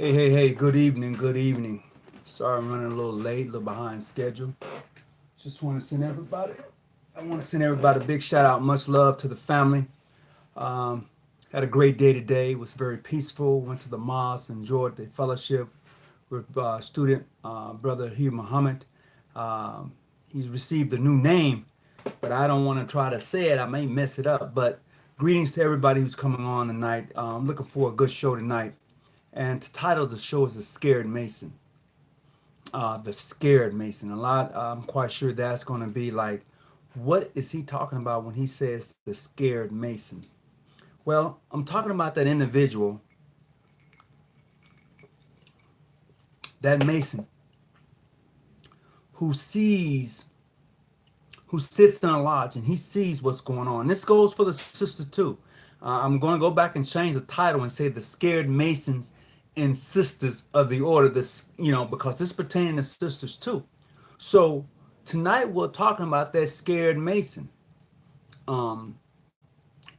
Hey, good evening, good evening. Sorry I'm running a little late, a little behind schedule. Just want to send everybody, I want to send everybody a big shout out, much love to the family. Um, Had a great day today, it was very peaceful, went to the mosque, enjoyed the fellowship with student brother Hugh Muhammad. Um, he's received a new name, but I don't want to try to say it, I may mess it up, but greetings to everybody who's coming on tonight. I'm looking for a good show tonight. And the title of the show is The Scared Mason. The Scared Mason. I'm quite sure that's going to be like, what is he talking about when he says the Scared Mason? Well, I'm talking about that individual, that Mason, who sees, who sits in a lodge and he sees what's going on. This goes for the sister too. I'm going to go back and change the title and say the Scared Masons and Sisters of the Order. This, because this pertaining to sisters too. So tonight we're talking about that Scared Mason, um,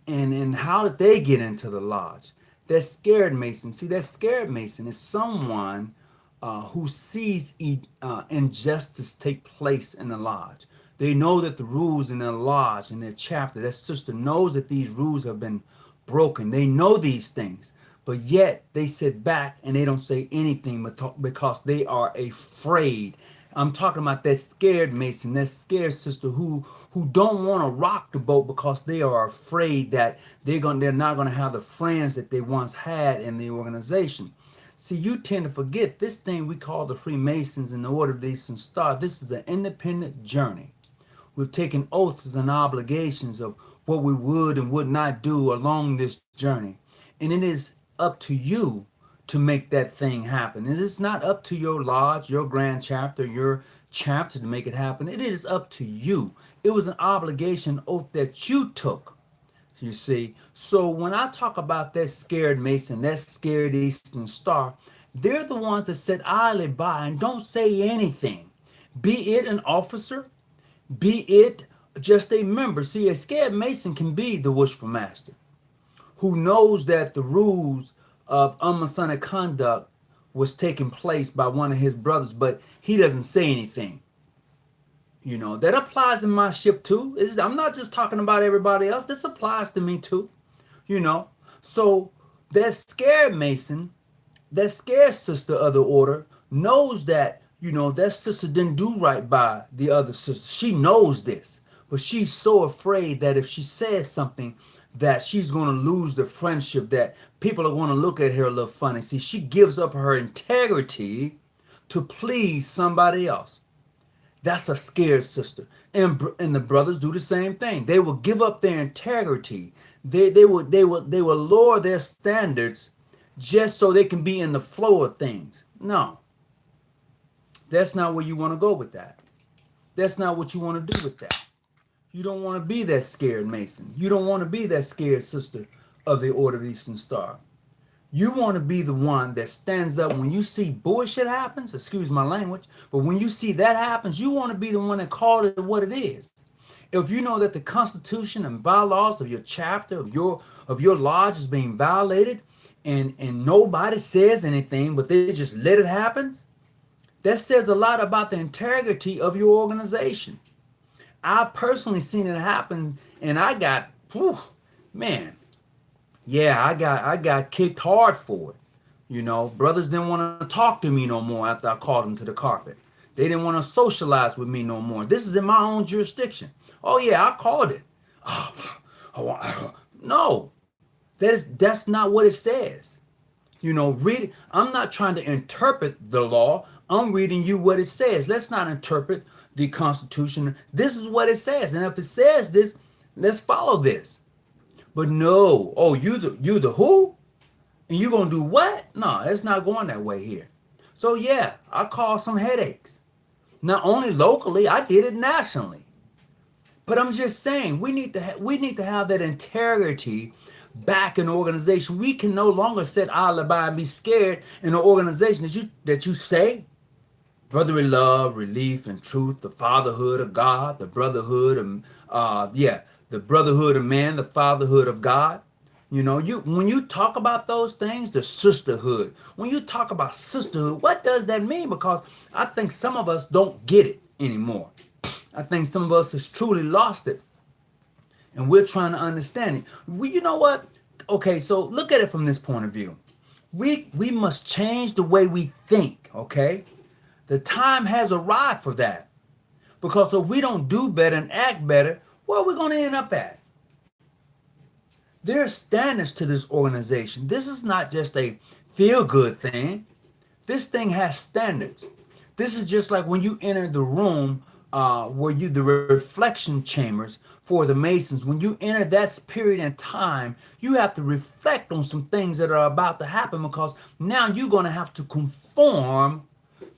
and how did they get into the lodge? That Scared Mason. See, that Scared Mason is someone who sees injustice take place in the lodge. They know that the rules in their lodge, in their chapter, that sister knows that these rules have been broken. They know these things, but yet they sit back and they don't say anything because they are afraid. I'm talking about that scared Mason, that scared sister who don't want to rock the boat because they are afraid that they're not gonna have the friends that they once had in the organization. See, you tend to forget this thing we call the Freemasons and the Order of the Eastern Star. This is an independent journey. We've taken oaths and obligations of what we would and would not do along this journey. And it is up to you to make that thing happen. It is not up to your lodge, your grand chapter, your chapter to make it happen. It is up to you. It was an obligation oath that you took. You see, so when I talk about that scared Mason, that scared Eastern Star, they're the ones that sit idly by and don't say anything. Be it an officer, be it just a member. See, a scared Mason can be the wishful master who knows that the rules of unmasonic conduct was taking place by one of his brothers, but he doesn't say anything. That applies in my ship too. I'm not just talking about everybody else. This applies to me too. You know. So that scared Mason, that scared sister of the order, knows that, that sister didn't do right by the other sister. She knows this. But she's so afraid that if she says something, that she's going to lose the friendship, that people are going to look at her a little funny. See, she gives up her integrity to please somebody else. That's a scared sister. And the brothers do the same thing. They will give up their integrity. They will lower their standards just so they can be in the flow of things. No. That's not where you want to go with that. That's not what you want to do with that. You don't want to be that scared Mason. You don't want to be that scared sister of the Order of the Eastern Star. You want to be the one that stands up when you see bullshit happens, excuse my language, but when you see that happens, you want to be the one that calls it what it is. If you know that the Constitution and bylaws of your chapter, of your lodge is being violated, and nobody says anything, but they just let it happen, that says a lot about the integrity of your organization. I personally seen it happen, and I got, man, yeah, I got kicked hard for it. Brothers didn't want to talk to me no more after I called them to the carpet. They didn't want to socialize with me no more. This is in my own jurisdiction. Oh yeah, I called it. No, that's not what it says. Read. I'm not trying to interpret the law. I'm reading you what it says. Let's not interpret the Constitution. This is what it says, and if it says this, let's follow this. But no, oh, you the who? And you gonna do what? No, it's not going that way here. So yeah, I caused some headaches. Not only locally, I did it nationally. But I'm just saying, we need to have that integrity back in the organization. We can no longer sit alibi and be scared in an organization that you say brotherly love, relief, and truth, the fatherhood of God, the brotherhood of the brotherhood of man, the fatherhood of God. You know, you when you talk about those things, the sisterhood, when you talk about sisterhood, what does that mean? Because I think some of us don't get it anymore. I think some of us has truly lost it, and we're trying to understand it. You know what? Okay, so look at it from this point of view. We must change the way we think, okay? The time has arrived for that. Because if we don't do better and act better, where are we going to end up at? There are standards to this organization. This is not just a feel good thing. This thing has standards. This is just like when you enter the room where the reflection chambers for the Masons. When you enter that period in time, you have to reflect on some things that are about to happen, because now you're going to have to conform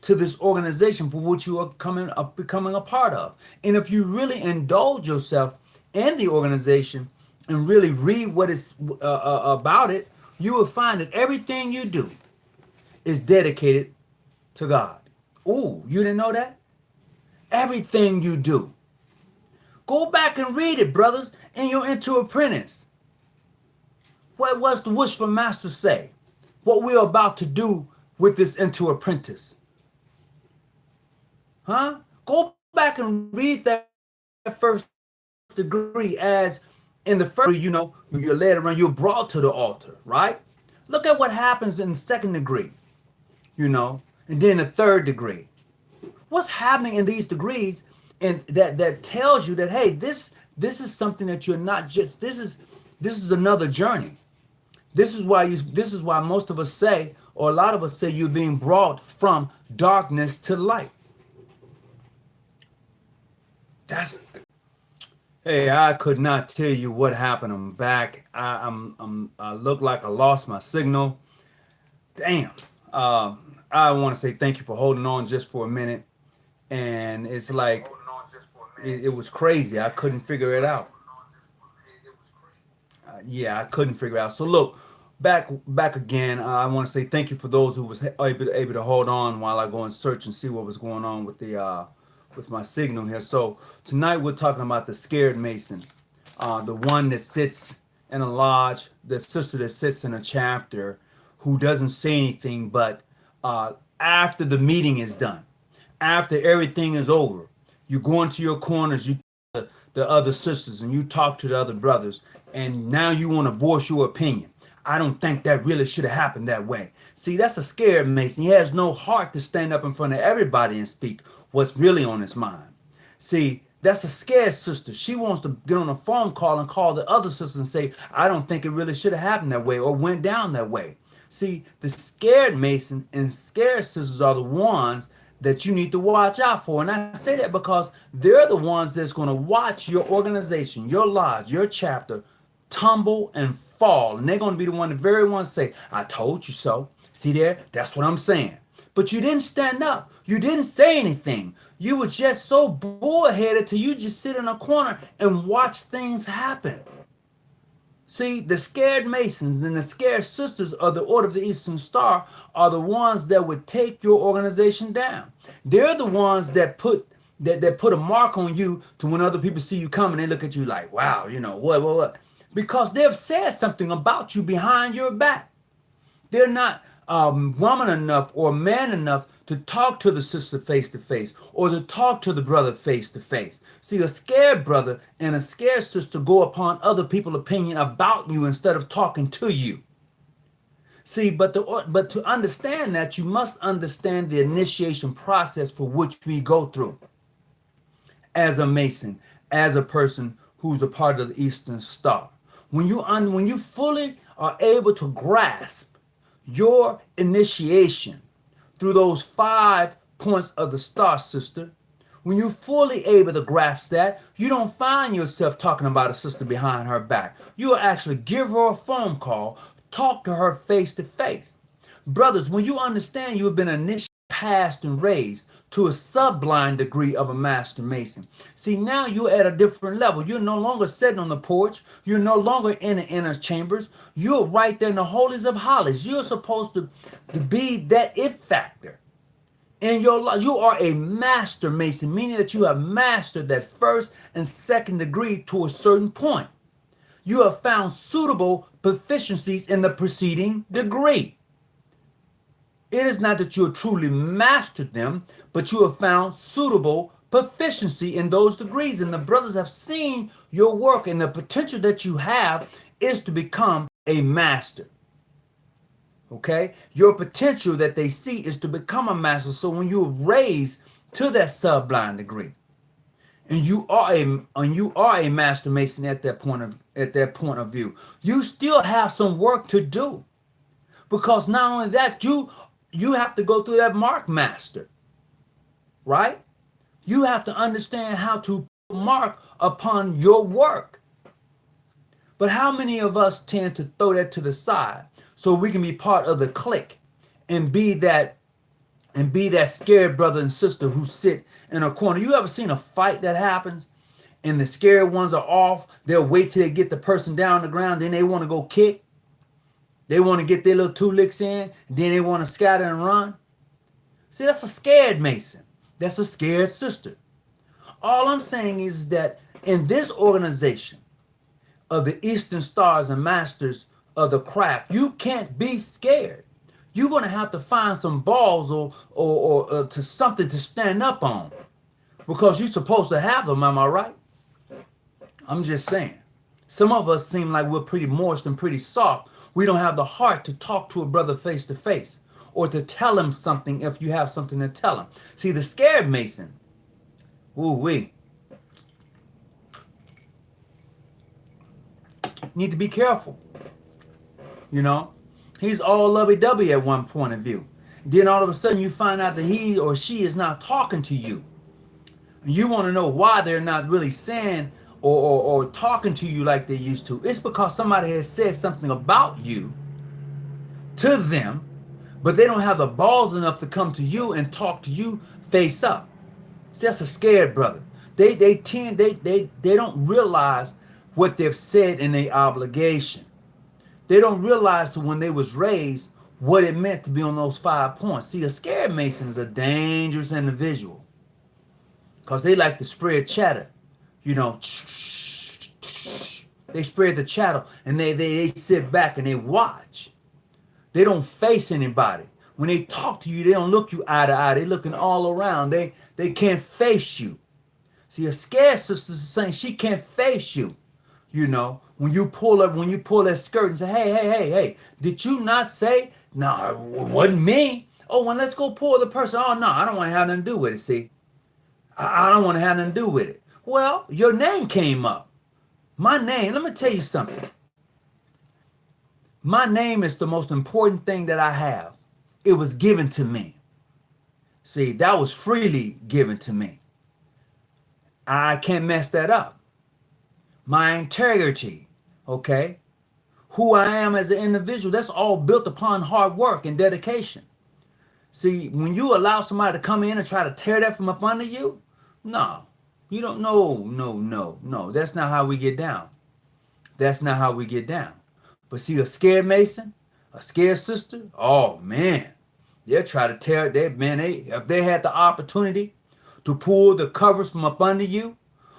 to this organization for which you are becoming a part of. And if you really indulge yourself in the organization and really read what is about it, you will find that everything you do is dedicated to God. Ooh, you didn't know that? Everything you do. Go back and read it, brothers, in your Into Apprentice. What was the Wishful Master say? What we're about to do with this Into Apprentice. Huh? Go back and read that first degree, as in the first degree, you know, you're led around, you're brought to the altar, right? Look at what happens in the second degree, you know, and then the third degree. What's happening in these degrees, and that tells you that, hey, this is something that you're not just, this is another journey. This is why most of us say, or a lot of us say, you're being brought from darkness to light. Hey, I could not tell you what happened. I'm back. I look like I lost my signal. Damn. I want to say thank you for holding on just for a minute. And it's like it was crazy. I couldn't figure it out. Yeah, I couldn't figure it out. So look, back again. I want to say thank you for those who was able to hold on while I go and search and see what was going on with the with my signal here. So tonight we're talking about the scared Mason, the one that sits in a lodge, the sister that sits in a chapter, who doesn't say anything, but after the meeting is done, after everything is over, you go into your corners, you the other sisters, and you talk to the other brothers, and now you want to voice your opinion. I don't think that really should have happened that way. See, that's a scared Mason. He has no heart to stand up in front of everybody and speak what's really on his mind. See, that's a scared sister. She wants to get on a phone call and call the other sisters and say, I don't think it really should have happened that way or went down that way. See, the scared Mason and scared sisters are the ones that you need to watch out for. And I say that because they're the ones that's going to watch your organization, your lodge, your chapter tumble and fall. And they're going to be the very ones say, I told you so. See there? That's what I'm saying. But you didn't stand up. You didn't say anything. You were just so bullheaded till you just sit in a corner and watch things happen. See, the scared Masons and the scared sisters of the Order of the Eastern Star are the ones that would take your organization down. They're the ones that put a mark on you to when other people see you coming, they look at you like, wow, you know, what? Because they've said something about you behind your back. They're not woman enough or man enough to talk to the sister face to face or to talk to the brother face to face. See, a scared brother and a scared sister go upon other people's opinion about you instead of talking to you. See, but to understand that, you must understand the initiation process for which we go through as a Mason, as a person who's a part of the Eastern Star. When you fully are able to grasp your initiation through those 5 points of the star, sister, when you're fully able to grasp that, you don't find yourself talking about a sister behind her back. You will actually give her a phone call, talk to her face to face. Brothers, when you understand you have been initiated, passed, and raised to a sublime degree of a master Mason. See, now you're at a different level. You're no longer sitting on the porch. You're no longer in the inner chambers. You're right there in the holies of holies. You're supposed to be that it factor in your life. You are a master Mason, meaning that you have mastered that first and second degree to a certain point. You have found suitable proficiencies in the preceding degree. It is not that you have truly mastered them, but you have found suitable proficiency in those degrees. And the brothers have seen your work, and the potential that you have is to become a master. Okay? Your potential that they see is to become a master. So when you're raised to that sublime degree, and you are a master mason at that point of view, you still have some work to do. Because not only that, you have to go through that mark master, right? You have to understand how to mark upon your work. But how many of us tend to throw that to the side so we can be part of the clique and be that scared brother and sister who sit in a corner? You ever seen a fight that happens and the scared ones are off? They'll wait till they get the person down on the ground, then they want to go kick. They want to get their little 2 licks in, then they want to scatter and run. See, that's a scared Mason. That's a scared sister. All I'm saying is that in this organization of the Eastern Stars and Masters of the Craft, you can't be scared. You're going to have to find some balls or to something to stand up on, because you're supposed to have them, am I right? I'm just saying. Some of us seem like we're pretty moist and pretty soft. We don't have the heart to talk to a brother face to face or to tell him something if you have something to tell him. See, the scared Mason, ooh-wee, need to be careful. You know, he's all lovey-dovey at one point of view. Then all of a sudden you find out that he or she is not talking to you. You want to know why they're not really saying or talking to you like they used to. It's because somebody has said something about you to them, but they don't have the balls enough to come to you and talk to you face up. See, that's a scared brother. They don't realize what they've said in their obligation. They don't realize that when they was raised what it meant to be on those 5 points. See, a scared Mason is a dangerous individual because they like to spread chatter. You know, they spread the chatter and they sit back and they watch. They don't face anybody. When they talk to you, they don't look you eye to eye. They're looking all around. They can't face you. See, a scared sister's saying she can't face you. You know, when you pull that skirt and say, hey, did you not say? No, it wasn't me. Oh, well, let's go pull the person. Oh, no, I don't want to have nothing to do with it, see. I don't want to have nothing to do with it. Well, your name came up. My name, let me tell you something. My name is the most important thing that I have. It was given to me. See, that was freely given to me. I can't mess that up. My integrity, okay? Who I am as an individual, that's all built upon hard work and dedication. See, when you allow somebody to come in and try to tear that from up under you, no. You don't know, no. That's not how we get down. That's not how we get down. But see, a scared Mason, a scared sister, oh man, they'll try to tear it. If they had the opportunity to pull the covers from up under you,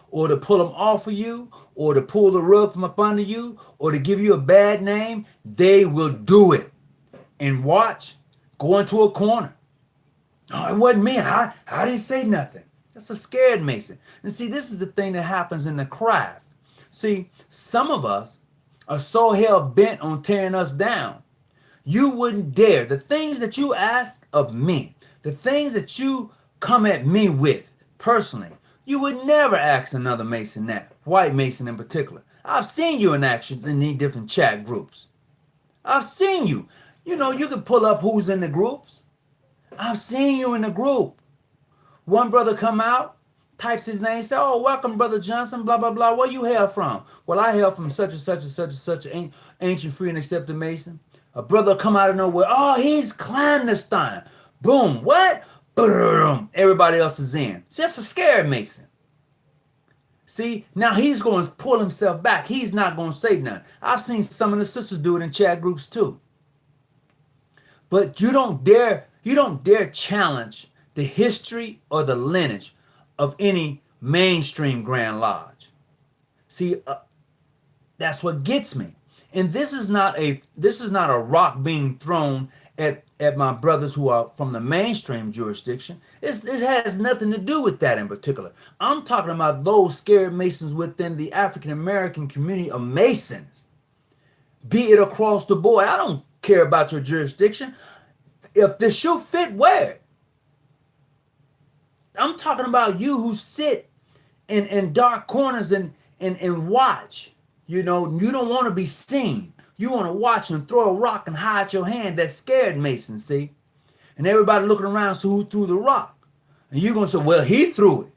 or to pull them off of you, or to pull the rug from up under you, or to give you a bad name, they will do it. And watch, go into a corner. Oh, it wasn't me. I didn't say nothing. That's a scared Mason. And see, this is the thing that happens in the craft. See, some of us are so hell bent on tearing us down. You wouldn't dare. The things that you ask of me, the things that you come at me with personally, you would never ask another Mason that, white Mason in particular. I've seen you in actions in these different chat groups. I've seen you. You know, you can pull up who's in the groups. I've seen you in the group. One brother come out, types his name, say, oh, welcome, Brother Johnson, blah, blah, blah. Where you hail from? Well, I hail from such and such and such and such an ancient, free, and accepted Mason. A brother come out of nowhere. Oh, he's clandestine. Boom. What? Boom. Everybody else is in. See, that's a scared Mason. See, now he's going to pull himself back. He's not going to say nothing. I've seen some of the sisters do it in chat groups too. But you don't dare challenge the history or the lineage of any mainstream Grand Lodge. See, That's what gets me. And this is not a rock being thrown at my brothers who are from the mainstream jurisdiction. This has nothing to do with that in particular. I'm talking about those scared Masons within the African American community of Masons. Be it across the board. I don't care about your jurisdiction. If the shoe fit, wear it. I'm talking about you who sit in dark corners and watch. You know, you don't want to be seen. You want to watch and throw a rock and hide your hand. That scared Mason, see? And everybody looking around, so who threw the rock? And you're going to say, well, he threw it.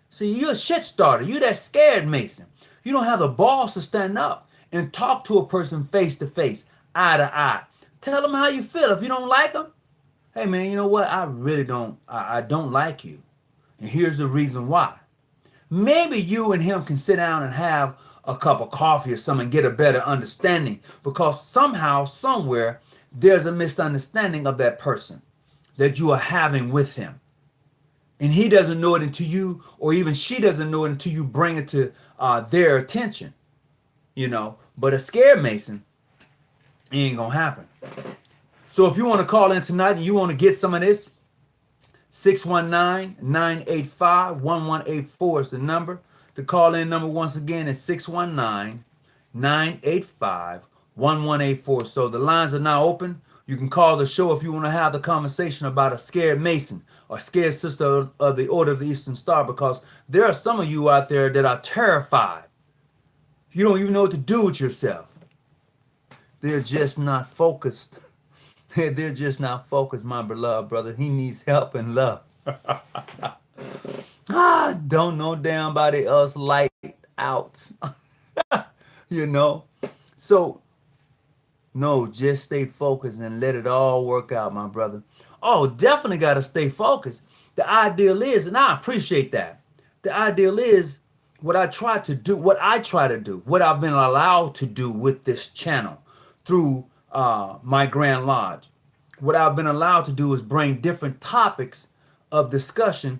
See, you're a shit starter. You're that scared Mason. You don't have the balls to stand up and talk to a person face to face, eye to eye. Tell them how you feel. If you don't like them, hey, man, you know what? I really don't. I don't like you. And here's the reason why. Maybe you and him can sit down and have a cup of coffee or something and get a better understanding, because somehow, somewhere, there's a misunderstanding of that person that you are having with him. And he doesn't know it until you, or even she doesn't know it until you bring it to their attention. You know, but a scared Mason, it ain't gonna happen. So if you want to call in tonight and you want to get some of this, 619-985-1184 is the number. The call-in number once again is 619-985-1184. So the lines are now open. You can call the show if you want to have the conversation about a scared Mason or scared sister of the Order of the Eastern Star, because there are some of you out there that are terrified. You don't even know what to do with yourself. They're just not focused. They're just not focused, my beloved brother. He needs help and love. Don't know damn body else light out. You know? So, no, just stay focused and let it all work out, my brother. Oh, definitely got to stay focused. The ideal is, and I appreciate that, the ideal is what I try to do, what I've been allowed to do with this channel through my Grand Lodge. What I've been allowed to do is bring different topics of discussion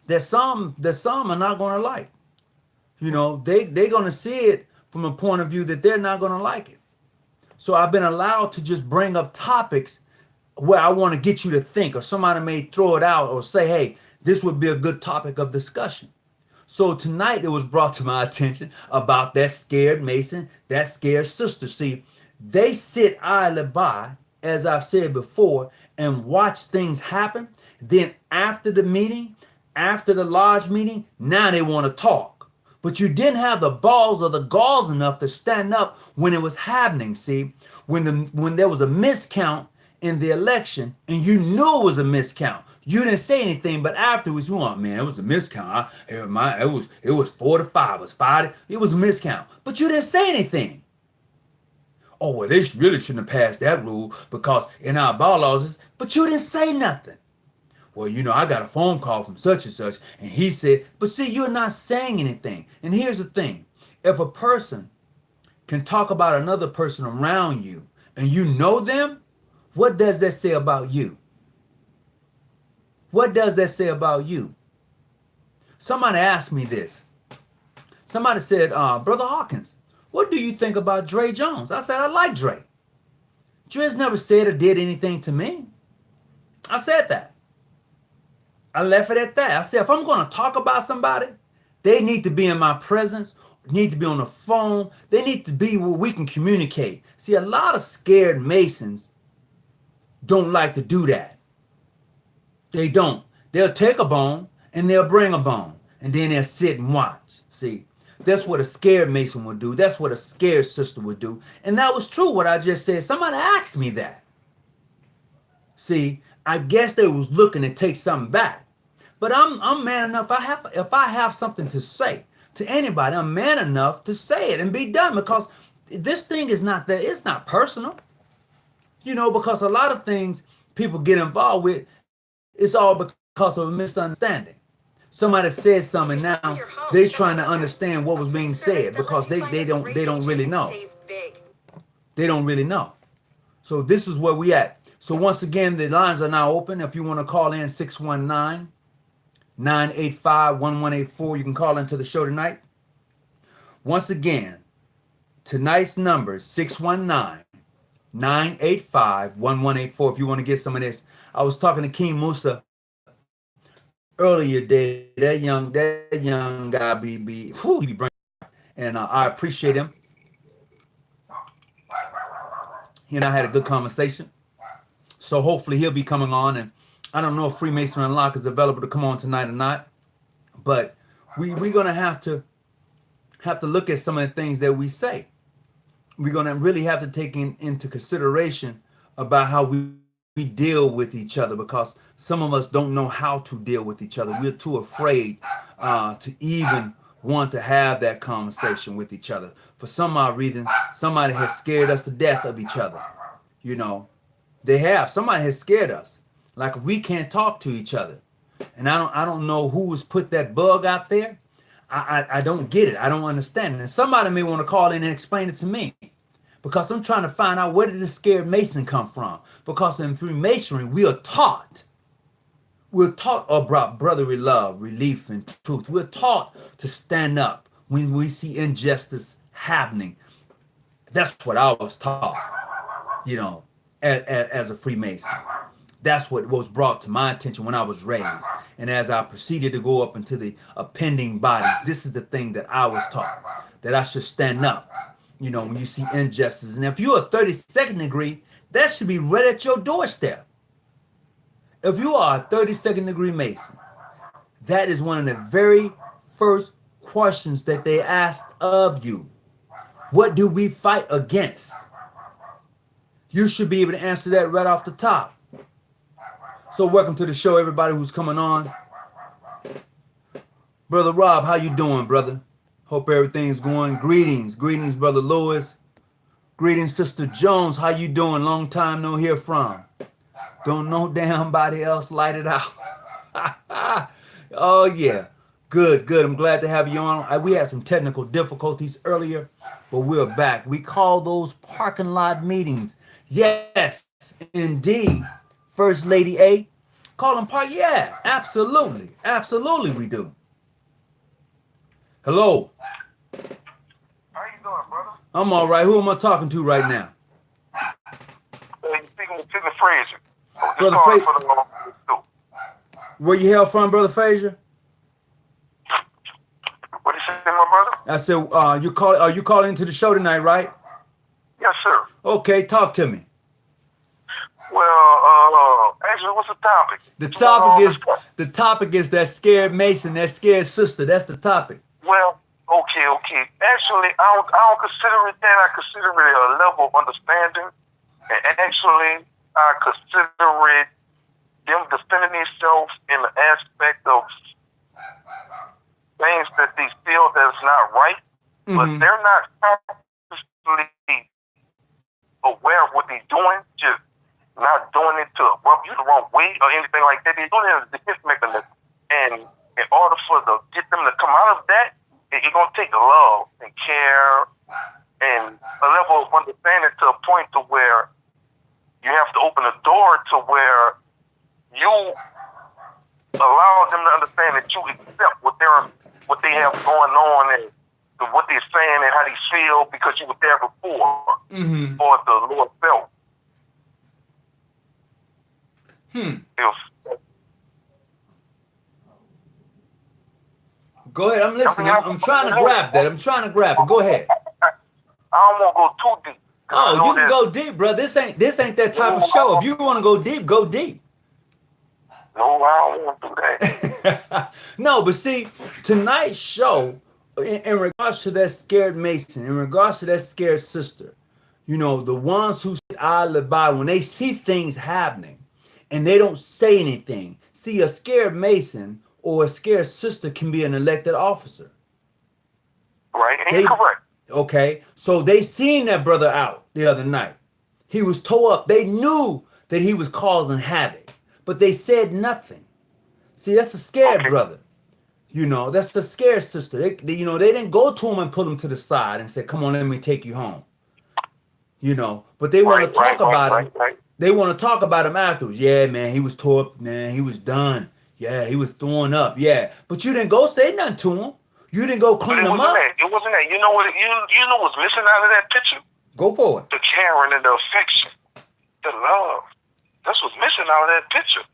that some are not going to like. You know, they're going to see it from a point of view that they're not going to like it. So I've been allowed to just bring up topics where I want to get you to think, or somebody may throw it out or say, hey, this would be a good topic of discussion. So tonight it was brought to my attention about that scared Mason, that scared sister. See, they sit idly by, as I've said before, and watch things happen. Then after the meeting, after the lodge meeting, now they want to talk. But you didn't have the balls or the galls enough to stand up when it was happening. See, when there was a miscount in the election and you knew it was a miscount, you didn't say anything. But afterwards, you want, man, it was a miscount. It was 4 to 5. It was 5. It was a miscount. But you didn't say anything. Oh, well, they really shouldn't have passed that rule because in our bylaws, but you didn't say nothing. Well, you know, I got a phone call from such and such, and he said, but see, you're not saying anything. And here's the thing. If a person can talk about another person around you and you know them, what does that say about you? What does that say about you? Somebody asked me this. Somebody said, Brother Hawkins, what do you think about Dre Jones? I said, I like Dre. Dre's never said or did anything to me. I said that. I left it at that. I said, if I'm going to talk about somebody, they need to be in my presence, need to be on the phone. They need to be where we can communicate. See, a lot of scared Masons don't like to do that. They don't. They'll take a bone and they'll bring a bone and then they'll sit and watch. See, that's what a scared Mason would do. That's what a scared sister would do. And that was true what I just said. Somebody asked me that. See, I guess they was looking to take something back. But I'm man enough. If I have something to say to anybody, I'm man enough to say it and be done, because this thing is not that, it's not personal. You know, because a lot of things people get involved with, it's all because of a misunderstanding. Somebody said something, now they're trying to understand what was being said because they don't really know. They don't really know. So this is where we at. So once again, the lines are now open. If you want to call in, 619-985-1184. You can call into the show tonight. Once again, Tonight's number is 619-985-1184 if you want to get some of this. I was talking to King Musa earlier today. That young guy he be bringing, and I appreciate him. He and I had a good conversation. So hopefully he'll be coming on, and I don't know if Freemasonry Unlocked is available to come on tonight or not, but we're gonna have to look at some of the things that we say. We're gonna really have to take into consideration about how we deal with each other, because some of us don't know how to deal with each other. We're too afraid to even want to have that conversation with each other. For some odd reason, somebody has scared us to death of each other. You know, they have. Somebody has scared us. Like, we can't talk to each other. And I don't know who has put that bug out there. I don't get it. I don't understand it. And somebody may want to call in and explain it to me, because I'm trying to find out, where did this scared Mason come from? Because in Freemasonry, we are taught. We're taught about brotherly love, relief, and truth. We're taught to stand up when we see injustice happening. That's what I was taught, you know, as a Freemason. That's what was brought to my attention when I was raised. And as I proceeded to go up into the appending bodies, this is the thing that I was taught, that I should stand up, you know, when you see injustice. And if you're a 32nd degree, that should be right at your doorstep. If you are a 32nd degree Mason, that is one of the very first questions that they ask of you. What do we fight against? You should be able to answer that right off the top. So welcome to the show, everybody who's coming on. Brother Rob, how you doing, brother? Hope everything's going. Greetings, Brother Lewis. Greetings, Sister Jones. How you doing? Long time no hear from. Don't know damn body else light it out. Oh yeah, good. I'm glad to have you on. We had some technical difficulties earlier, but we're back. We call those parking lot meetings. Yes, indeed. First Lady A, call them park. Yeah, absolutely we do. Hello. How you doing, brother? I'm all right. Who am I talking to right now? You're speaking with Brother Frazier. Brother Frazier. Where you hail from, Brother Frazier? What did you say, my brother? I said, are you calling into the show tonight, right? Yes, sir. Okay, talk to me. Well, actually, what's the topic? The topic is that scared Mason, that scared sister. That's the topic. Well, okay. Actually, I don't consider it that. I consider it a level of understanding. And actually, I consider it them defending themselves in the aspect of things that they feel that's not right, but they're not consciously aware of what they're doing, just not doing it to rub you the wrong way or anything like that. They're doing it as a defense mechanism. And in order get them to come out of that, it's going to take love and care and a level of understanding to a point to where you have to open the door to where you allow them to understand that you accept what they have going on and what they're saying and how they feel because you were there before, or the Lord felt. Go ahead. I'm listening. I'm trying to grab that. Go ahead. I don't want to go too deep. Oh, you can go deep, bro. This ain't that type of show. If you want to go deep, go deep. No, I don't want to do that. No, but see, tonight's show, in regards to that scared Mason, in regards to that scared sister, you know, the ones who sit idly by when they see things happening and they don't say anything. See, a scared Mason or a scared sister can be an elected officer. Right, and you're correct. Okay, so they seen that brother out the other night. He was tore up. They knew that he was causing havoc, but they said nothing. See, that's a scared brother. You know, that's the scared sister. They didn't go to him and put him to the side and say, "Come on, let me take you home." You know, but they want to talk about him. They want to talk about him afterwards. Yeah, man, he was tore up. Man, he was done. Yeah, he was throwing up. Yeah, but you didn't go say nothing to him. You didn't go clean them up. It wasn't that. You know what? You know what's missing out of that picture? Go for it. The caring and the affection, the love. That's what's missing out of that picture.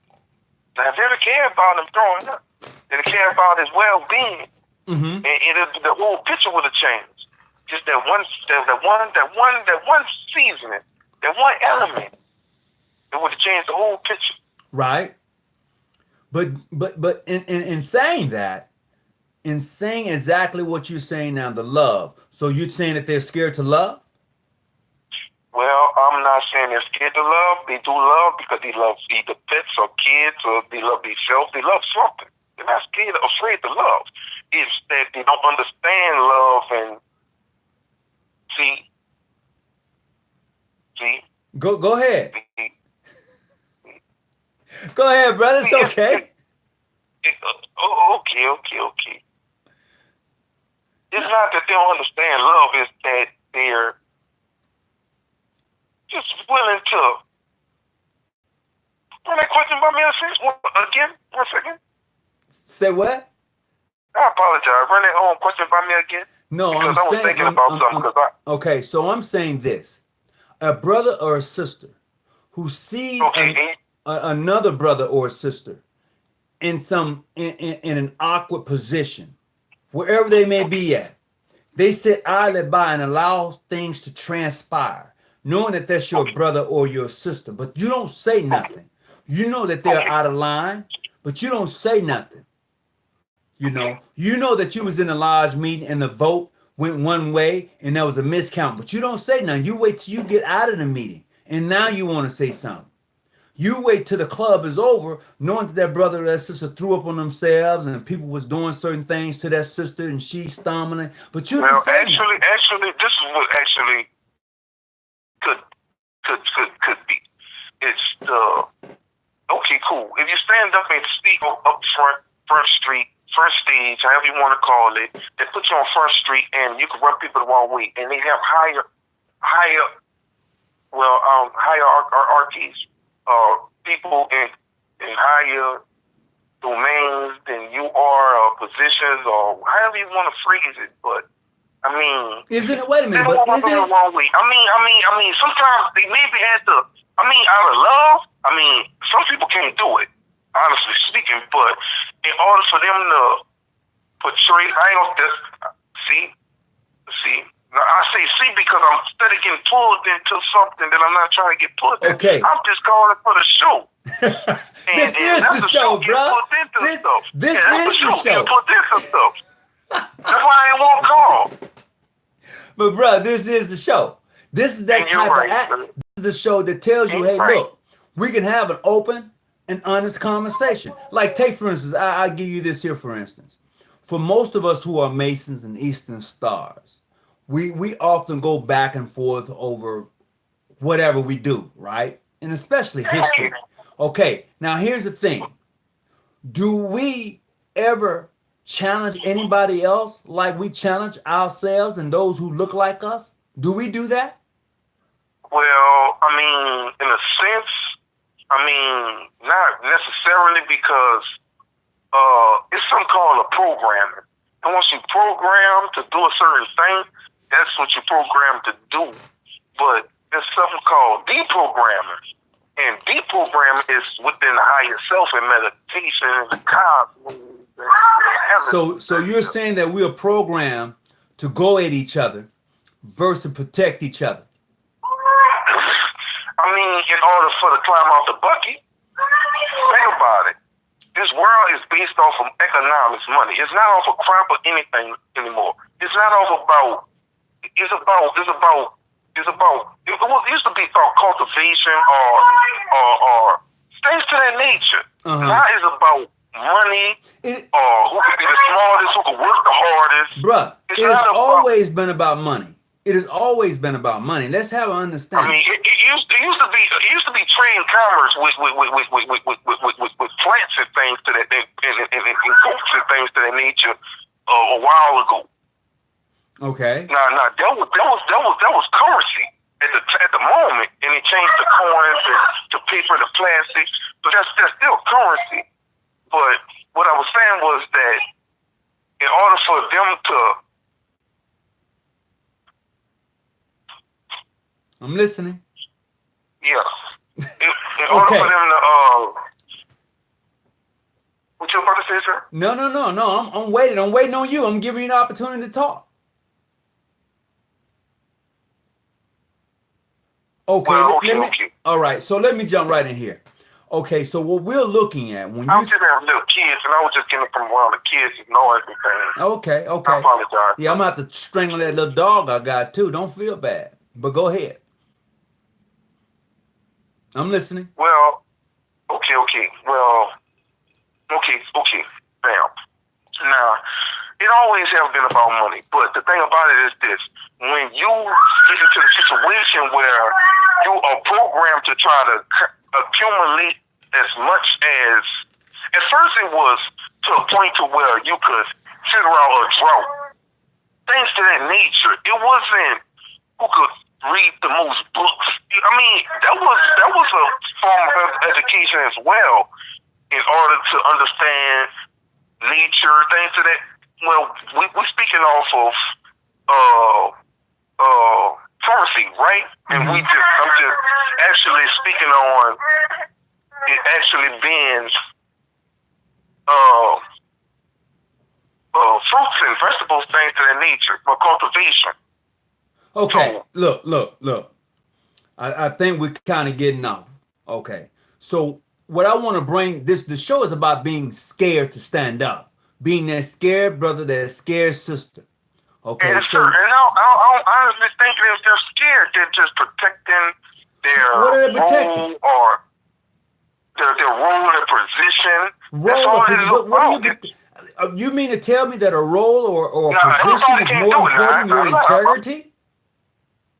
Now, if they ever cared about him growing up, they cared about his well-being, and the whole picture would have changed. Just that one seasoning, that one element, it would have changed the whole picture. Right. But in saying that, in saying exactly what you're saying now, the love. So you're saying that they're scared to love? Well, I'm not saying they're scared to love. They do love because they love either pets or kids, or they love themselves. They love something. They're not scared or afraid to love. It's that they don't understand love and see. Go ahead. Go ahead, brother. It's okay. Okay. It's not that they don't understand love. It's that they're just willing to. Run that question by me again. 1 second. Say what? I apologize. Run that question by me again. No, because I'm saying. Okay, so I'm saying this: a brother or a sister who sees another brother or a sister in an awkward position, wherever they may be at, they sit idly by and allow things to transpire, knowing that that's your brother or your sister, but you don't say nothing. You know that they're out of line, but you don't say nothing. You know that you was in a large meeting and the vote went one way and there was a miscount, but you don't say nothing. You wait till you get out of the meeting, and now you want to say something. You wait till the club is over, knowing that their brother or their sister threw up on themselves and people was doing certain things to their sister and she stumbling, but you didn't say nothing. Actually, this is what actually could be. It's okay, cool. If you stand up and speak up front street, first stage, however you want to call it, they put you on First Street and you can rub people the wrong way, and they have hierarchies, people in higher domains than you are, or positions, or however you want to phrase it. But I mean, isn't it? Wait a minute, but isn't it the wrong way? I mean, sometimes they maybe had to. I mean, out of love. I mean, some people can't do it, honestly speaking. But in order for them to portray, see. Now, I say see because I'm instead of getting pulled into something that I'm not trying to get pulled into. Okay. I'm just calling for the show. This is the show, bro. This is the show. That's why I ain't want to call. But bro, this is the show. This is that type of act. This is the show that tells you, hey, look, we can have an open and honest conversation. Like, take for instance, I'll give you this here for instance. For most of us who are Masons and Eastern Stars, we often go back and forth over whatever we do, right? And especially history. Okay, now here's the thing. Do we ever challenge anybody else like we challenge ourselves and those who look like us? Do we do that? Well, I mean, in a sense, not necessarily, because it's something called a programming. And once you program to do a certain thing, that's what you program to do. But there's something called deprogramming. And deprogramming is within the higher self and meditation and the cosmos. So you're saying that we are programmed to go at each other versus protect each other. I mean, in order to climb out the bucket, think about it. This world is based off of economics, money. It's not off of crap or anything anymore. It's not off about. It used to be called cultivation or things to that nature. Now it's about money, or who can be the smartest, who can work the hardest. Bruh, it has always been about money. It has always been about money. Let's have an understanding. I mean, it used to be trade commerce with plants and things to that, and goats and things to that nature a while ago. Okay. Now that was currency at the moment, and it changed to coins and to paper to plastic. But that's still currency. But what I was saying was that in order for them to, I'm listening. yeah, in order Okay. for them to, what your brother say, sir? No. I'm waiting. I'm waiting on you. I'm giving you an opportunity to talk. Okay. Well, let me. okay. All right. So let me jump right in here. Okay. So what we're looking at when I you. was just having little kids, and I was just getting from one of the kids to know everything. Okay. I Okay. apologize. Yeah, I'm about to strangle that little dog I got too. Don't feel bad. But go ahead. I'm listening. Well, okay. Well, okay. Bam. Now, it always has been about money, but the thing about it is this: when you get into the situation where you are programmed to try to accumulate as much as, at first it was to a point to where you could figure out a drought, things to that nature. It wasn't who could read the most books. I mean, that was a form of education as well, in order to understand nature, things to that. Well, we're speaking off of pharmacy, right? And I'm just actually speaking on it actually being fruits and vegetables, things to that nature, for cultivation. Okay. Look. I think we're kind of getting off. Okay. So what I want to bring the show is about being scared to stand up, being that scared brother, that scared sister. Okay. And So sir, and I honestly think that if they're scared, they're just protecting their what are they protecting? role or their role, their position. That's Role all or it is position? What about. you mean to tell me that a role or a Nah, position is everybody more can't do it. important than your Nah, integrity?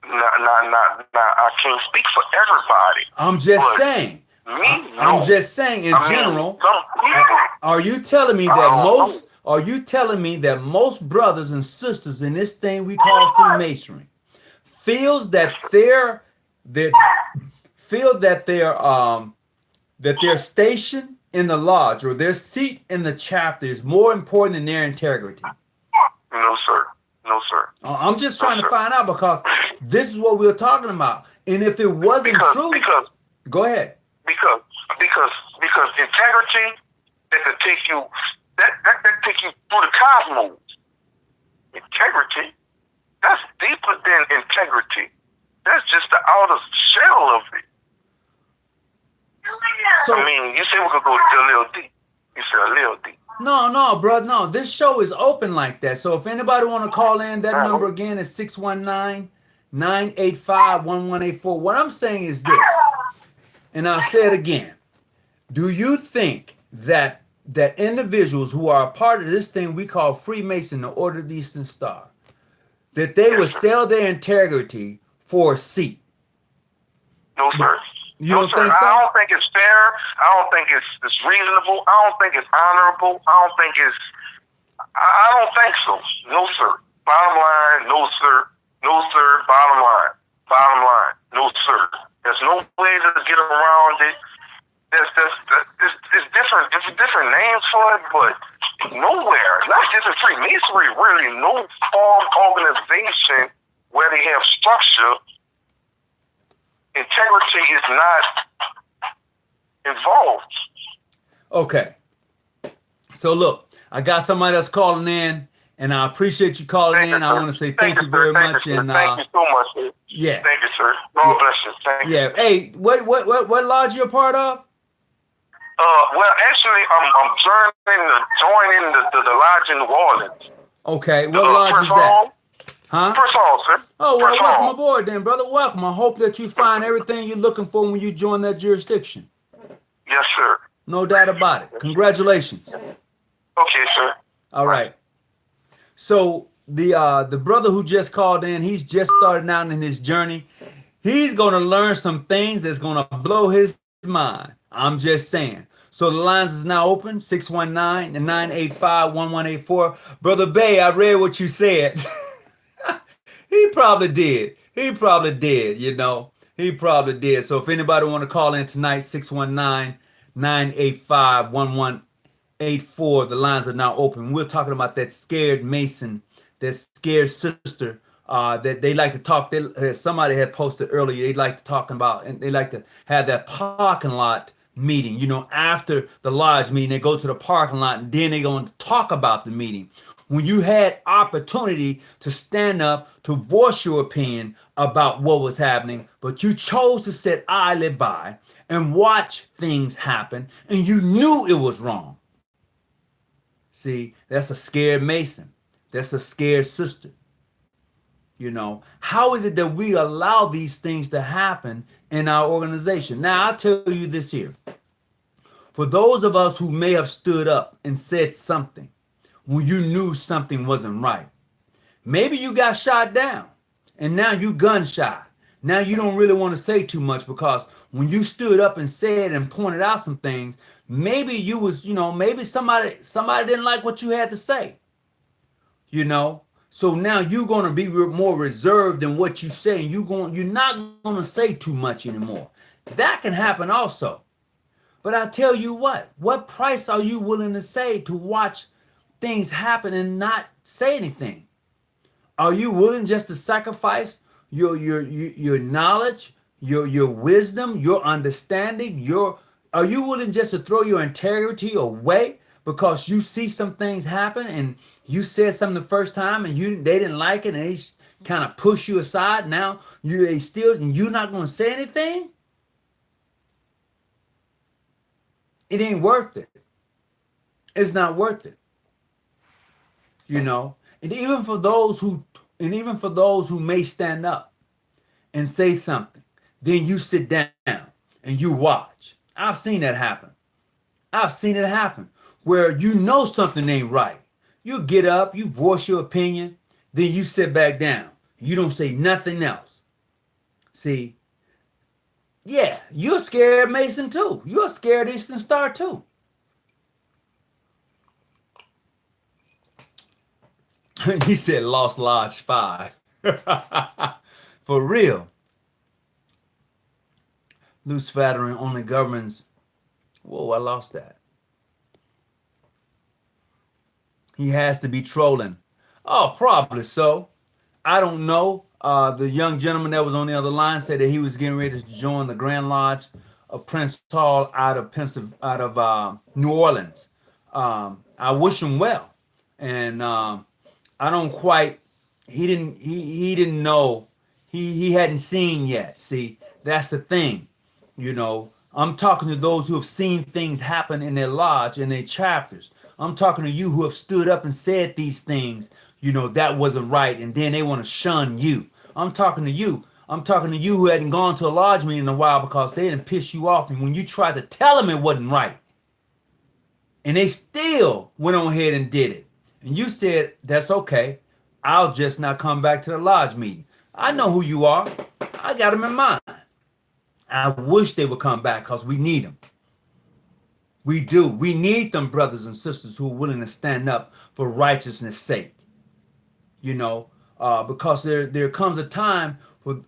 I can't speak for everybody. I'm just But saying. Me, no. I'm just saying in general. Some people. Are you telling me that Are you telling me that most brothers and sisters in this thing we call Freemasonry feels that their station in the lodge or their seat in the chapter is more important than their integrity? No, sir. No, sir. I'm just trying to find out, because this is what we're talking about. And if it wasn't true, go ahead. Because integrity, that could take you that take you through the cosmos. Integrity, that's deeper than integrity. That's just the outer shell of it. So, I mean, you say we could go a little deep. You said a little deep. No, bro, no. This show is open like that. So if anybody want to call in, that number again is 619-985-1184. What I'm saying is this, and I'll say it again. Do you think that individuals who are a part of this thing we call Freemason, the Order of the Eastern Star, that they would sell their integrity for a seat? No, sir. You don't think so? I don't think it's fair. I don't think it's reasonable. I don't think it's honorable. I don't think so. No, sir. Bottom line, no, sir. No, sir. Bottom line, no, sir. There's no way to get around it. It's different. It's different names for it, but nowhere, not just in Freemasonry, really, no form organization where they have structure, integrity is not involved. Okay. So look, I got somebody that's calling in, and I appreciate you calling in. I want to say thank you very much. And thank you so much, sir. Yeah. Thank you, sir. God bless you. Thank you. Yeah. Hey, what lodge you a part of? Well, actually, I'm joining the lodge in New Orleans. Okay. What lodge is that? Huh? First Hall, sir. Oh, well, First welcome Hall. aboard then, brother. Welcome. I hope that you find everything you're looking for when you join that jurisdiction. Yes, sir. No doubt about it. Congratulations. Okay, sir. All right. So the brother who just called in, he's just starting out in his journey. He's going to learn some things that's going to blow his mind. I'm just saying. So the lines is now open, 619-985-1184. Brother Bay, I read what you said. He probably did. He probably did. So if anybody want to call in tonight, 619-985-1184. 8:4, the lines are now open. We're talking about that scared Mason, that scared sister, that they like to talk. Somebody had posted earlier, they like to talk about, and they like to have that parking lot meeting. After the lodge meeting, they go to the parking lot and then they're going to talk about the meeting. When you had opportunity to stand up, to voice your opinion about what was happening, but you chose to sit idly by and watch things happen, and you knew it was wrong. See, that's a scared Mason. That's a scared sister. How is it that we allow these things to happen in our organization? Now, I'll tell you this here. For those of us who may have stood up and said something when you knew something wasn't right, maybe you got shot down and now you gun shy. Now you don't really want to say too much, because when you stood up and said and pointed out some things, maybe you was, maybe somebody didn't like what you had to say. So now you're going to be more reserved than what you say, and you're not going to say too much anymore. That can happen also. But I tell you what price are you willing to say to watch things happen and not say anything? Are you willing just to sacrifice your knowledge, your wisdom, your understanding? Are you willing just to throw your integrity away because you see some things happen and you said something the first time and they didn't like it and they kind of push you aside? Now you're not going to say anything? It ain't worth it. It's not worth it. And even for those who may stand up and say something, then you sit down and you watch. I've seen that happen. I've seen it happen where something ain't right. You get up, you voice your opinion, then you sit back down. You don't say nothing else. See, yeah, you're scared Mason too. You're scared Eastern Star too. He said Lost Lodge 5. For real. Loose fattering only governs. Whoa, I lost that. He has to be trolling. Oh, probably so. I don't know. The young gentleman that was on the other line said that he was getting ready to join the Grand Lodge of Prince Hall out of New Orleans. I wish him well. And I don't quite, he didn't know, he hadn't seen yet. See, that's the thing. I'm talking to those who have seen things happen in their lodge, in their chapters. I'm talking to you who have stood up and said these things, that wasn't right, and then they want to shun you. I'm talking to you. I'm talking to you who hadn't gone to a lodge meeting in a while because they didn't piss you off, and when you tried to tell them it wasn't right, and they still went on ahead and did it. And you said, that's okay. I'll just not come back to the lodge meeting. I know who you are. I got them in mind. I wish they would come back because we need them. We do. We need them brothers and sisters who are willing to stand up for righteousness' sake. Because there comes a time for,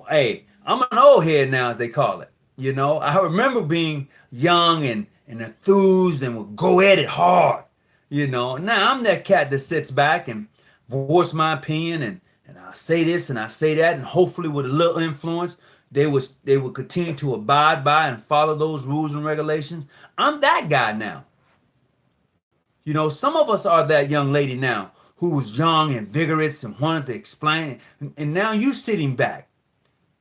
hey, I'm an old head now, as they call it. I remember being young and enthused and would go at it hard. Now I'm that cat that sits back and voice my opinion and I say this and I say that, and hopefully with a little influence, they would continue to abide by and follow those rules and regulations. I'm that guy now. Some of us are that young lady now who was young and vigorous and wanted to explain it. And now you sitting back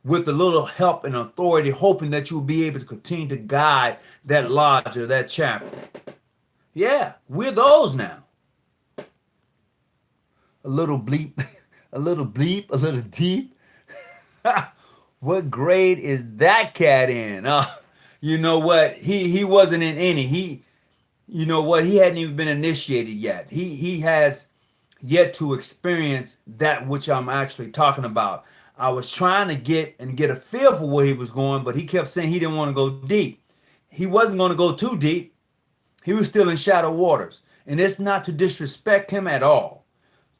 with a little help and authority, hoping that you'll be able to continue to guide that lodge or that chapter. Yeah, we're those now. A little bleep, a little bleep, a little deep. What grade is that cat in? You know what? He wasn't in any. He hadn't even been initiated yet. He has yet to experience that which I'm actually talking about. I was trying to get a feel for where he was going, but he kept saying he didn't want to go deep. He wasn't going to go too deep. He was still in shadow waters. And it's not to disrespect him at all.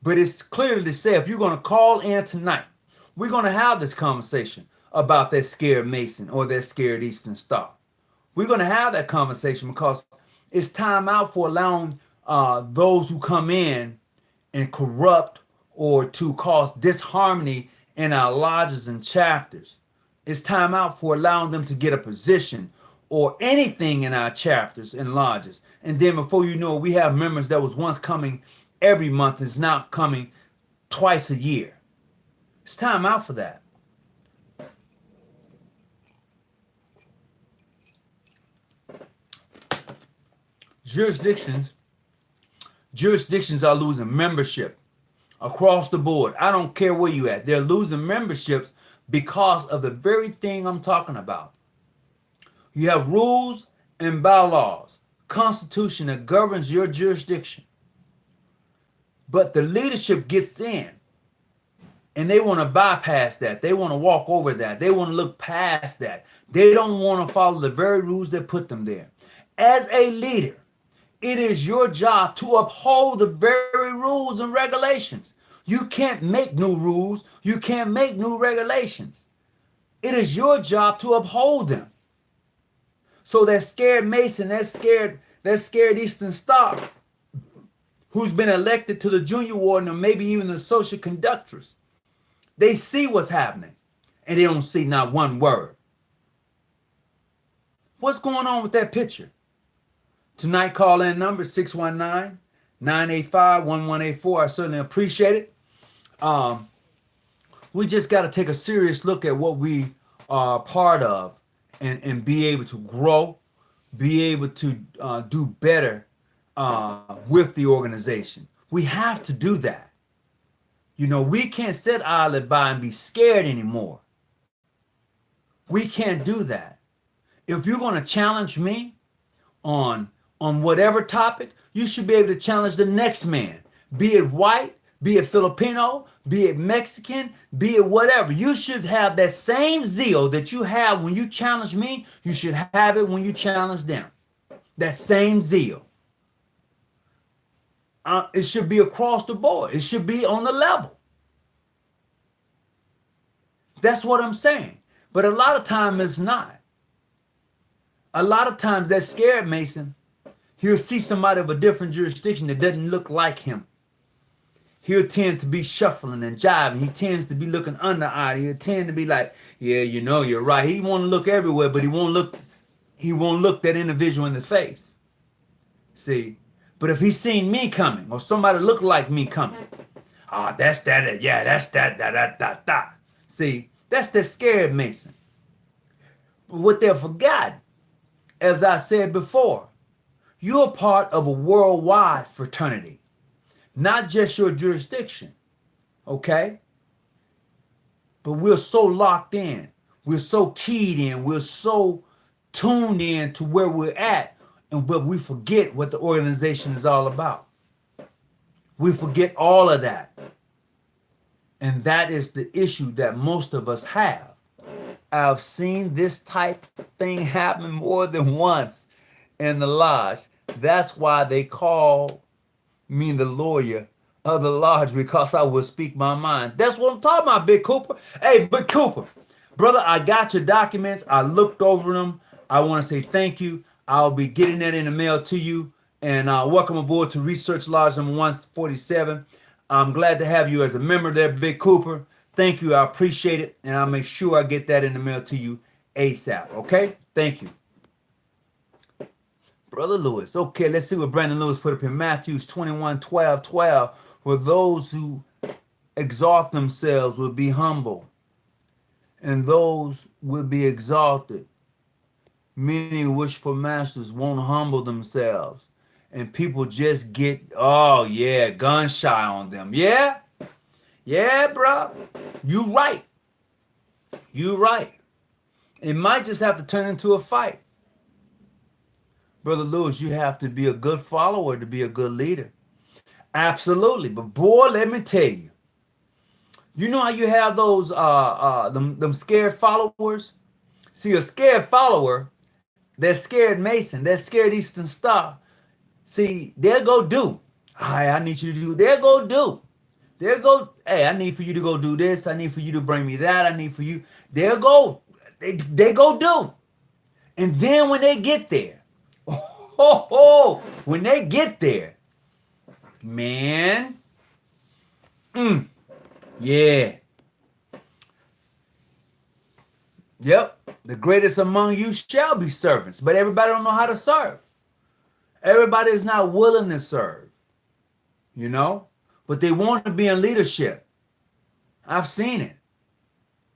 But it's clearly to say, if you're going to call in tonight, we're going to have this conversation about that scared Mason or that scared Eastern Star. We're going to have that conversation because It's time out for allowing those who come in and corrupt or to cause disharmony in our lodges and chapters. It's time out for allowing them to get a position or anything in our chapters and lodges. And then before you know it, we have members that was once coming every month is now coming twice a year. It's time out for that. Jurisdictions are losing membership across the board. I don't care where you at. They're losing memberships because of the very thing I'm talking about. You have rules and bylaws, constitution that governs your jurisdiction. But the leadership gets in and they want to bypass that. They want to walk over that. They want to look past that. They don't want to follow the very rules that put them there. As a leader, it is your job to uphold the very rules and regulations. You can't make new rules. You can't make new regulations. It is your job to uphold them. So that scared Mason, that scared Eastern Star, who's been elected to the junior warden or maybe even the social conductress, they see what's happening and they don't see not one word. What's going on with that picture? Tonight, call in number 619-985-1184. I certainly appreciate it. We just got to take a serious look at what we are part of and be able to grow, be able to do better with the organization. We have to do that. You know, we can't sit idly by and be scared anymore. We can't do that. If you're going to challenge me on whatever topic, you should be able to challenge the next man, be it white, be it Filipino, be it Mexican, be it whatever. You should have that same zeal that you have when you challenge me. You should have it when you challenge them. That same zeal. It should be across the board. It should be on the level. That's what I'm saying. But a lot of times it's not. A lot of times that scared Mason, he'll see somebody of a different jurisdiction that doesn't look like him. He'll tend to be shuffling and jiving. He tends to be looking under-eyed. He'll tend to be like, yeah, you know, you're right. He want to look everywhere, but he won't look that individual in the face. See? But if he's seen me coming or somebody look like me coming, that's that. Yeah, that's that. See, that's the scared Mason. But what they've forgotten, as I said before, you're part of a worldwide fraternity, not just your jurisdiction, okay? But we're so locked in, we're so keyed in, we're so tuned in to where we're at, but we forget what the organization is all about. We forget all of that. And that is the issue that most of us have. I've seen this type of thing happen more than once in the lodge. That's why they call me the lawyer of the lodge, because I will speak my mind. That's what I'm talking about, Big Cooper. Hey, Big Cooper, brother, I got your documents. I looked over them. I want to say thank you. I'll be getting that in the mail to you. And welcome aboard to Research Lodge number 147. I'm glad to have you as a member there, Big Cooper. Thank you. I appreciate it. And I'll make sure I get that in the mail to you ASAP. Okay? Thank you. Brother Lewis. Okay, let's see what Brandon Lewis put up in Matthews 21:12. For those who exalt themselves will be humble, and those will be exalted. Many wishful masters won't humble themselves, and people just get, gun shy on them. Yeah, bro. You right. It might just have to turn into a fight. Brother Lewis, you have to be a good follower to be a good leader. Absolutely. But boy, let me tell you. You know how you have those them scared followers? See, a scared follower, that scared Mason, that scared Eastern Star. See, they'll go do. I need you to do. They'll go do. They'll go, hey, I need for you to go do this. I need for you to bring me that. I need for you. They'll go. They go do. And then when they get there, When they get there, man, yeah. Yep. The greatest among you shall be servants. But everybody don't know how to serve. Everybody is not willing to serve. You know? But they want to be in leadership. I've seen it.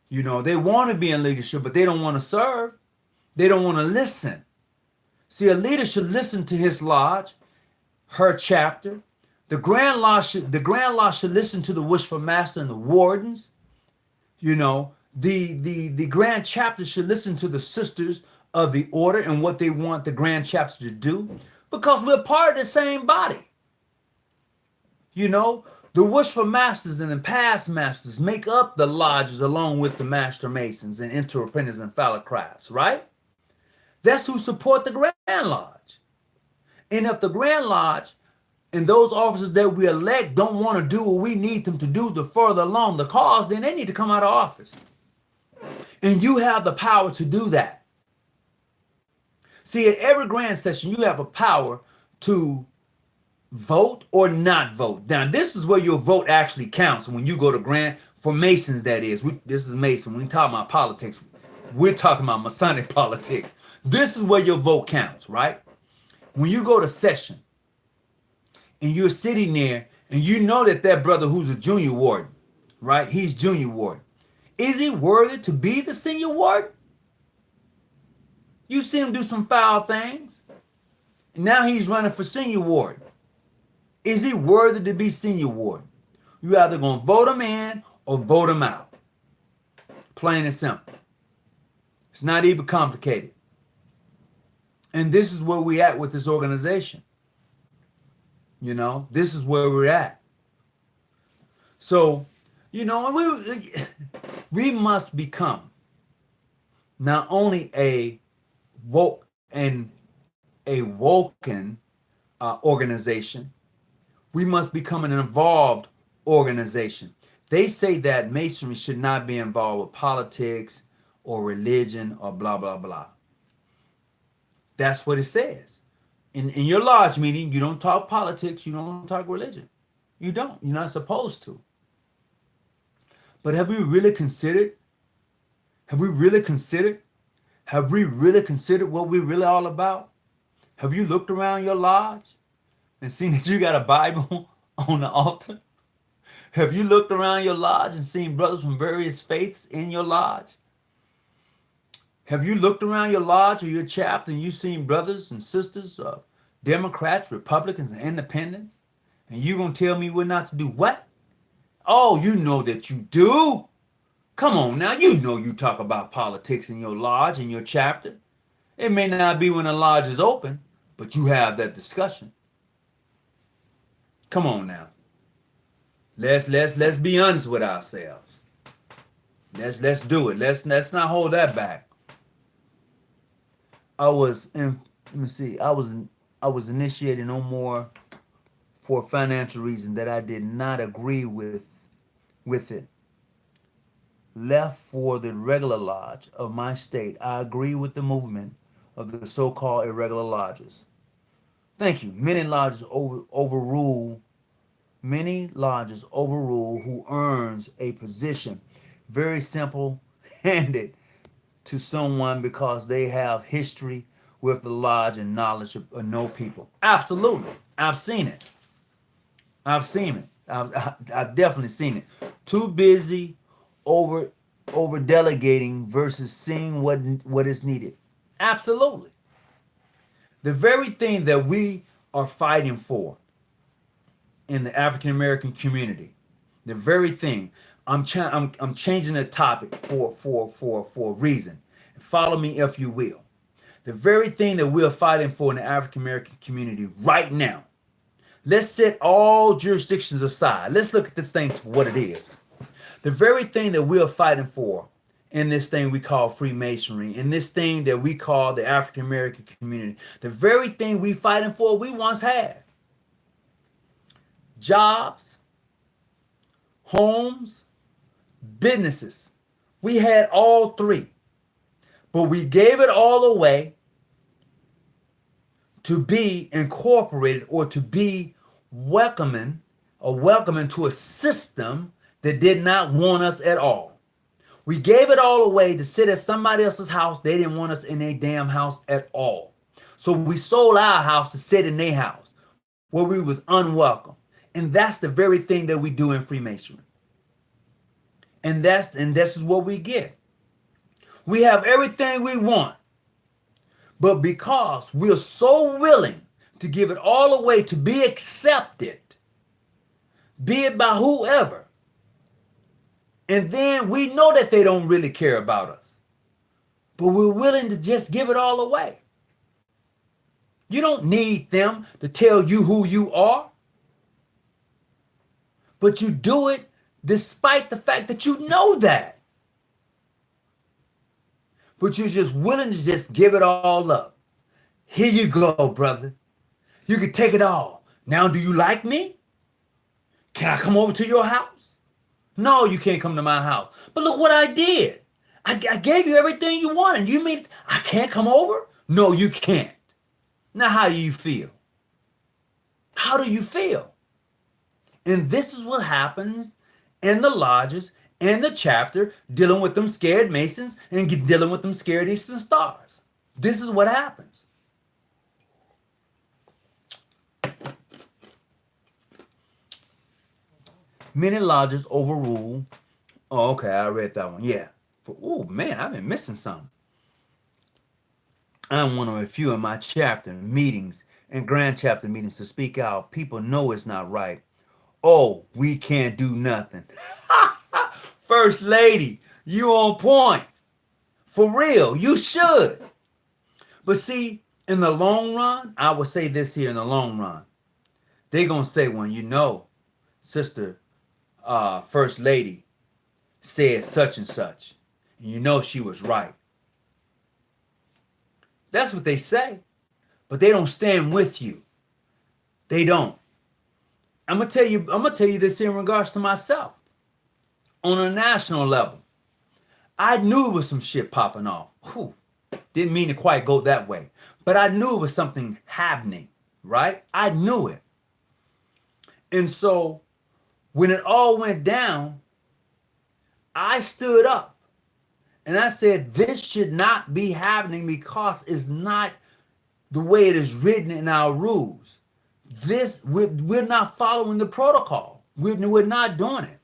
You know, they want to be in leadership, but they don't want to serve. They don't want to listen. See, a leader should listen to his lodge, her chapter. The Grand Lodge should listen to the wishful master and the wardens. You know, the Grand Chapter should listen to the sisters of the order and what they want the Grand Chapter to do, because we're part of the same body. You know, the wishful masters and the past masters make up the lodges along with the master masons and interpreters and phallocrafts, right? That's who support the Grand Lodge. And if the Grand Lodge and those officers that we elect don't want to do what we need them to do to further along the cause, then they need to come out of office. And you have the power to do that. See, at every grand session, you have a power to vote or not vote. Now, this is where your vote actually counts when you go to grand, for Masons, that is. This is Mason. When we talk about politics, we're talking about Masonic politics. This is where your vote counts, right? When you go to session and you're sitting there and you know that brother who's a junior warden, right? He's junior warden. Is he worthy to be the senior warden? You see him do some foul things. And now he's running for senior warden. Is he worthy to be senior warden? You either going to vote him in or vote him out. Plain and simple. It's not even complicated. And this is where we're at with this organization. You know, this is where we're at. So, you know, we must become not only a woken organization, we must become an involved organization. They say that Masonry should not be involved with politics or religion or blah, blah, blah. That's what it says. In your lodge meeting, you don't talk politics, you don't talk religion. You don't. You're not supposed to. But have we really considered? Have we really considered what we're really all about? Have you looked around your lodge and seen that you got a Bible on the altar? Have you looked around your lodge and seen brothers from various faiths in your lodge? Have you looked around your lodge or your chapter and you've seen brothers and sisters of Democrats, Republicans, and Independents? And you gonna tell me we're not to do what? Oh, you know that you do. Come on now, you know you talk about politics in your lodge and your chapter. It may not be when the lodge is open, but you have that discussion. Come on now. Let's be honest with ourselves. Let's do it. Let's not hold that back. I was initiated no more for a financial reason that I did not agree with it. Left for the regular lodge of my state. I agree with the movement of the so-called irregular lodges. Thank you. Many lodges overrule who earns a position very simple-handed to someone because they have history with the lodge and knowledge of no people. Absolutely. I've seen it. I've definitely seen it. Too busy over delegating versus seeing what is needed. Absolutely. The very thing that we are fighting for in the African American community, the very thing, I'm changing the topic for a reason. Follow me if you will. The very thing that we're fighting for in the African American community right now. Let's set all jurisdictions aside. Let's look at this thing for what it is. The very thing that we're fighting for in this thing we call Freemasonry, in this thing that we call the African American community, the very thing we fighting for, we once had. Jobs, homes, businesses. We had all three. But we gave it all away to be incorporated or to be welcoming to a system that did not want us at all. We gave it all away to sit at somebody else's house. They didn't want us in their damn house at all. So we sold our house to sit in their house where we was unwelcome. And that's the very thing that we do in Freemasonry. And this is what we get. We have everything we want. But because we're so willing to give it all away to be accepted, be it by whoever, and then we know that they don't really care about us, but we're willing to just give it all away. You don't need them to tell you who you are, but you do it despite the fact that you know that. But you're just willing to just give it all up. Here you go, brother. You can take it all. Now, do you like me? Can I come over to your house? No, you can't come to my house. But look what I did. I gave you everything you wanted. You mean I can't come over? No, you can't. Now, how do you feel? How do you feel? And this is what happens in the lodges and the chapter, dealing with them scared Masons and dealing with them scared Eastern Stars. This is what happens. Many lodges overrule. Oh, okay, I read that one. Yeah. Oh, man, I've been missing something. I'm one of a few in my chapter meetings and grand chapter meetings to speak out. People know it's not right. Oh, we can't do nothing. First Lady, you on point. For real, you should. But see, in the long run, I would say this here in the long run. They're going to say, when you know, Sister First Lady said such and such, and you know she was right. That's what they say. But they don't stand with you. They don't. I'm gonna tell you this in regards to myself. On a national level, I knew it was some shit popping off. Whew. Didn't mean to quite go that way. But I knew it was something happening, right? I knew it. And so when it all went down, I stood up and I said, this should not be happening because it's not the way it is written in our rules. We're not following the protocol. We're not doing it.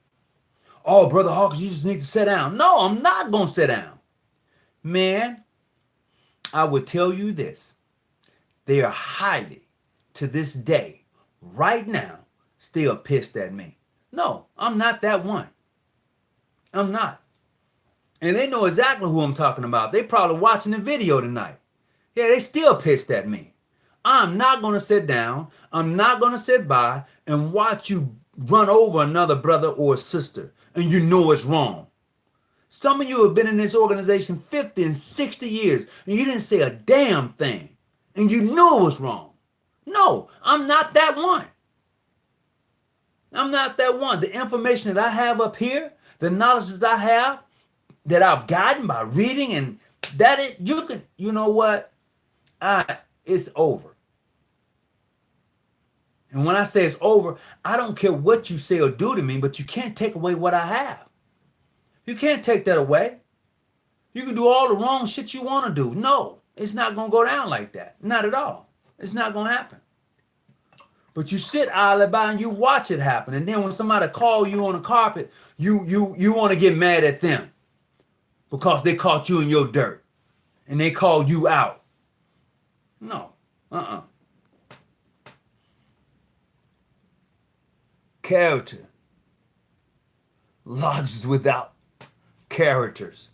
Oh, Brother Hawkins, you just need to sit down. No, I'm not going to sit down. Man, I would tell you this. They are highly, to this day, right now, still pissed at me. No, I'm not that one. I'm not. And they know exactly who I'm talking about. They probably watching the video tonight. Yeah, they still pissed at me. I'm not going to sit down. I'm not going to sit by and watch you run over another brother or sister and you know it's wrong. Some of you have been in this organization 50 and 60 years and you didn't say a damn thing and you knew it was wrong. No, I'm not that one. I'm not that one. The information that I have up here, the knowledge that I have, that I've gotten by reading, and you know what? It's over. And when I say it's over, I don't care what you say or do to me, but you can't take away what I have. You can't take that away. You can do all the wrong shit you want to do. No, it's not going to go down like that. Not at all. It's not going to happen. But you sit idly by and you watch it happen. And then when somebody calls you on the carpet, you want to get mad at them because they caught you in your dirt and they called you out. No. Character. Lodges without characters.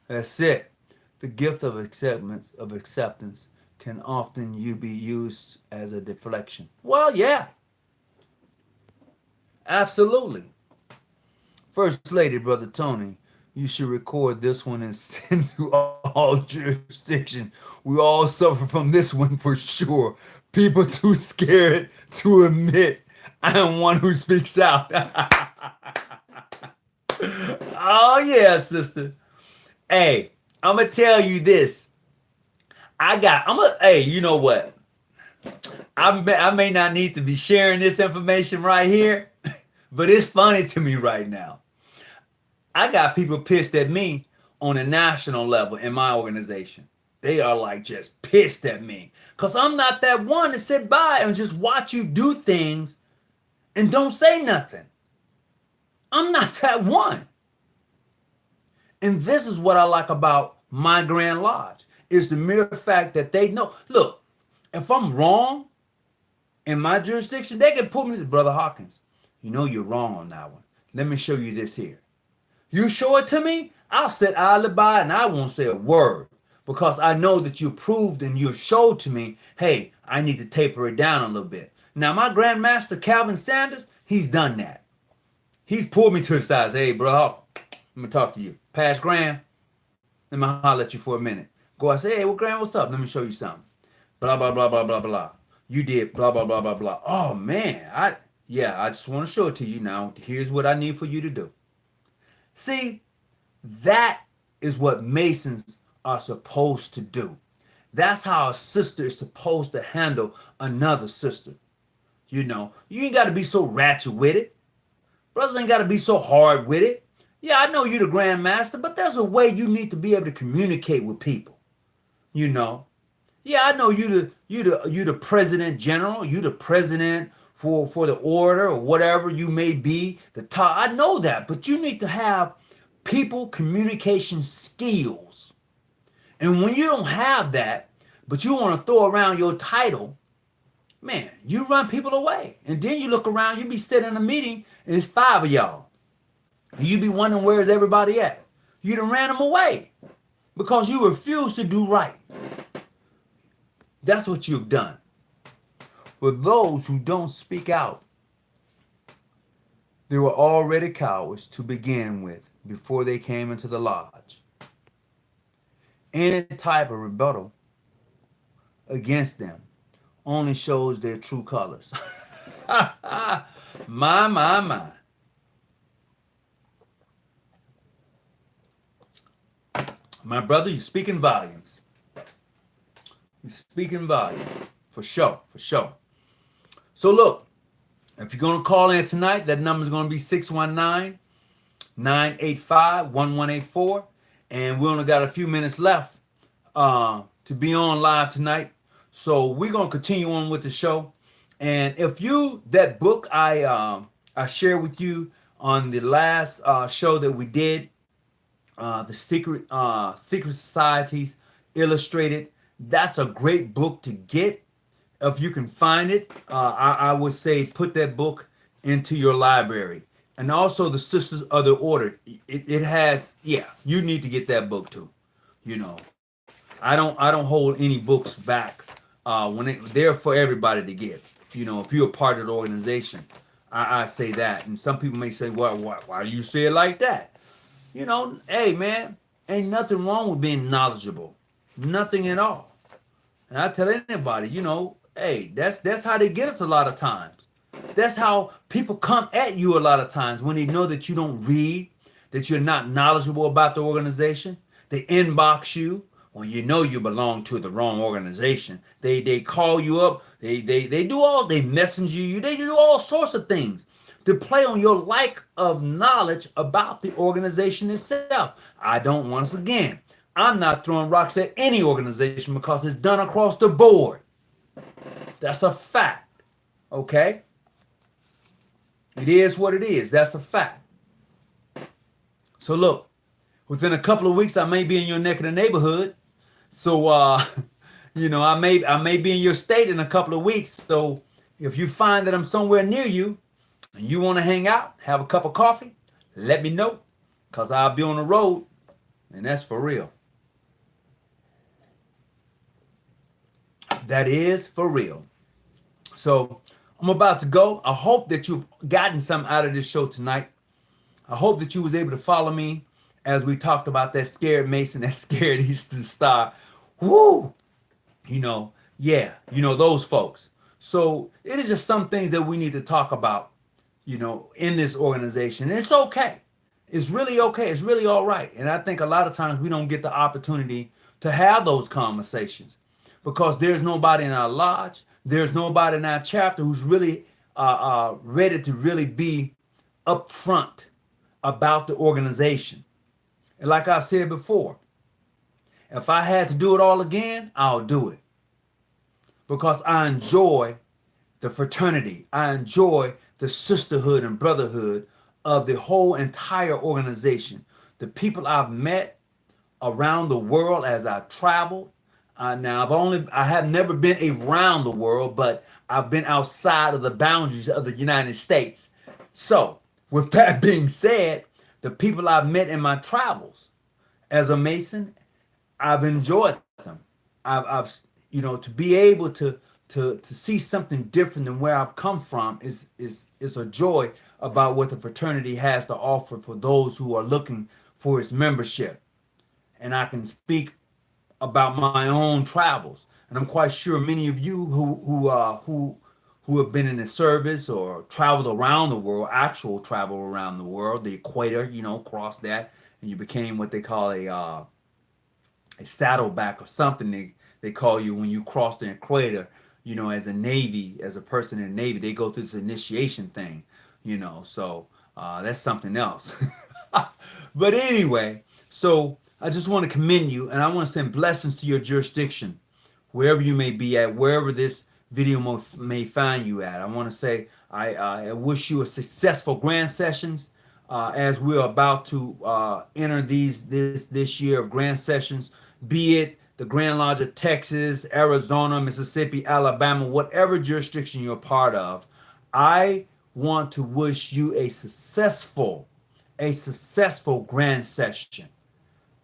That's it. The gift of acceptance can often be used as a deflection. Well, yeah. Absolutely. First Lady, Brother Tony, you should record this one and send to all jurisdiction. We all suffer from this one for sure. People too scared to admit I am one who speaks out. Oh, yeah, sister. Hey, I'm gonna tell you this. Hey, you know what? I may not need to be sharing this information right here, but it's funny to me right now. I got people pissed at me on a national level in my organization. They are like just pissed at me because I'm not that one to sit by and just watch you do things and don't say nothing. I'm not that one. And this is what I like about my Grand Lodge is the mere fact that they know. Look, if I'm wrong in my jurisdiction, they can put me to Brother Hawkins. You know you're wrong on that one. Let me show you this here. You show it to me, I'll sit idly by and I won't say a word because I know that you proved and you showed to me, hey, I need to taper it down a little bit. Now, my Grandmaster Calvin Sanders, he's done that. He's pulled me to the side. Hey, bro, let me talk to you. Past Grand, let me holler at you for a minute. Go, I say, hey, well, Grand, what's up? Let me show you something. Blah, blah, blah, blah, blah, blah. You did blah, blah, blah, blah, blah. Oh, man. I just want to show it to you now. Here's what I need for you to do. See, that is what Masons are supposed to do. That's how a sister is supposed to handle another sister. You know, you ain't got to be so ratchet with it. Brothers ain't got to be so hard with it. Yeah, I know you're the Grand Master, but there's a way you need to be able to communicate with people. You know, yeah, I know you the President General, you the President for the order or whatever you may be, the top. I know that, but you need to have people communication skills. And when you don't have that, but you want to throw around your title, man, you run people away. And then you look around, you be sitting in a meeting, and it's 5 of y'all. And you be wondering where's everybody at. You done ran them away because you refuse to do right. That's what you've done. For those who don't speak out, they were already cowards to begin with before they came into the lodge. Any type of rebuttal against them only shows their true colors. My. My brother, you're speaking volumes. You're speaking volumes. For sure. So look, if you're going to call in tonight, that number is going to be 619-985-1184. And we only got a few minutes left to be on live tonight. So we're going to continue on with the show. And if that book I shared with you on the last show that we did, the Secret Societies Illustrated, that's a great book to get. If you can find it, I would say put that book into your library. And also the Sisters of the Order. It has, you need to get that book too. You know, I don't hold any books back when they're for everybody to get. You know, if you're a part of the organization, I say that. And some people may say, well, why do you say it like that? You know, hey man, ain't nothing wrong with being knowledgeable. Nothing at all. And I tell anybody, you know, hey, that's how they get us a lot of times. That's how people come at you a lot of times when they know that you don't read, that you're not knowledgeable about the organization. They inbox you when you know you belong to the wrong organization. They call you up. They messenger you. They do all sorts of things to play on your lack of knowledge about the organization itself. Once again, I'm not throwing rocks at any organization because it's done across the board. That's a fact. Okay? It is what it is. That's a fact. So look, within a couple of weeks, I may be in your neck of the neighborhood. So, you know, I may be in your state in a couple of weeks. So if you find that I'm somewhere near you and you want to hang out, have a cup of coffee, let me know because I'll be on the road, and that's for real. That is for real. So I'm about to go. I hope that you've gotten something out of this show tonight. I hope that you was able to follow me as we talked about that scared Mason, that scared Eastern Star. Woo! You know, those folks. So it is just some things that we need to talk about, you know, in this organization. And it's okay. It's really okay. It's really all right. And I think a lot of times we don't get the opportunity to have those conversations because there's nobody in our lodge, there's nobody in our chapter who's really ready to really be upfront about the organization. And like I've said before, if I had to do it all again, I'll do it because I enjoy the fraternity. I enjoy the sisterhood and brotherhood of the whole entire organization. The people I've met around the world as I've traveled. Now I have never been around the world, but I've been outside of the boundaries of the United States. So with that being said, the people I've met in my travels as a Mason, I've enjoyed them. I've to be able to see something different than where I've come from is a joy about what the fraternity has to offer for those who are looking for its membership. And I can speak about my own travels, and I'm quite sure many of you who have been in the service or traveled around the world, actual travel around the world, the equator, crossed that, and you became what they call a saddleback or something they call you when you cross the equator, as a person in the Navy, they go through this initiation thing, so that's something else. But anyway, so I just want to commend you, and I want to send blessings to your jurisdiction, wherever you may be at, wherever this video may find you at. I want to say I wish you a successful Grand Sessions as we're about to enter this year of Grand Sessions, be it the Grand Lodge of Texas, Arizona, Mississippi, Alabama, whatever jurisdiction you're a part of. I want to wish you a successful Grand Session.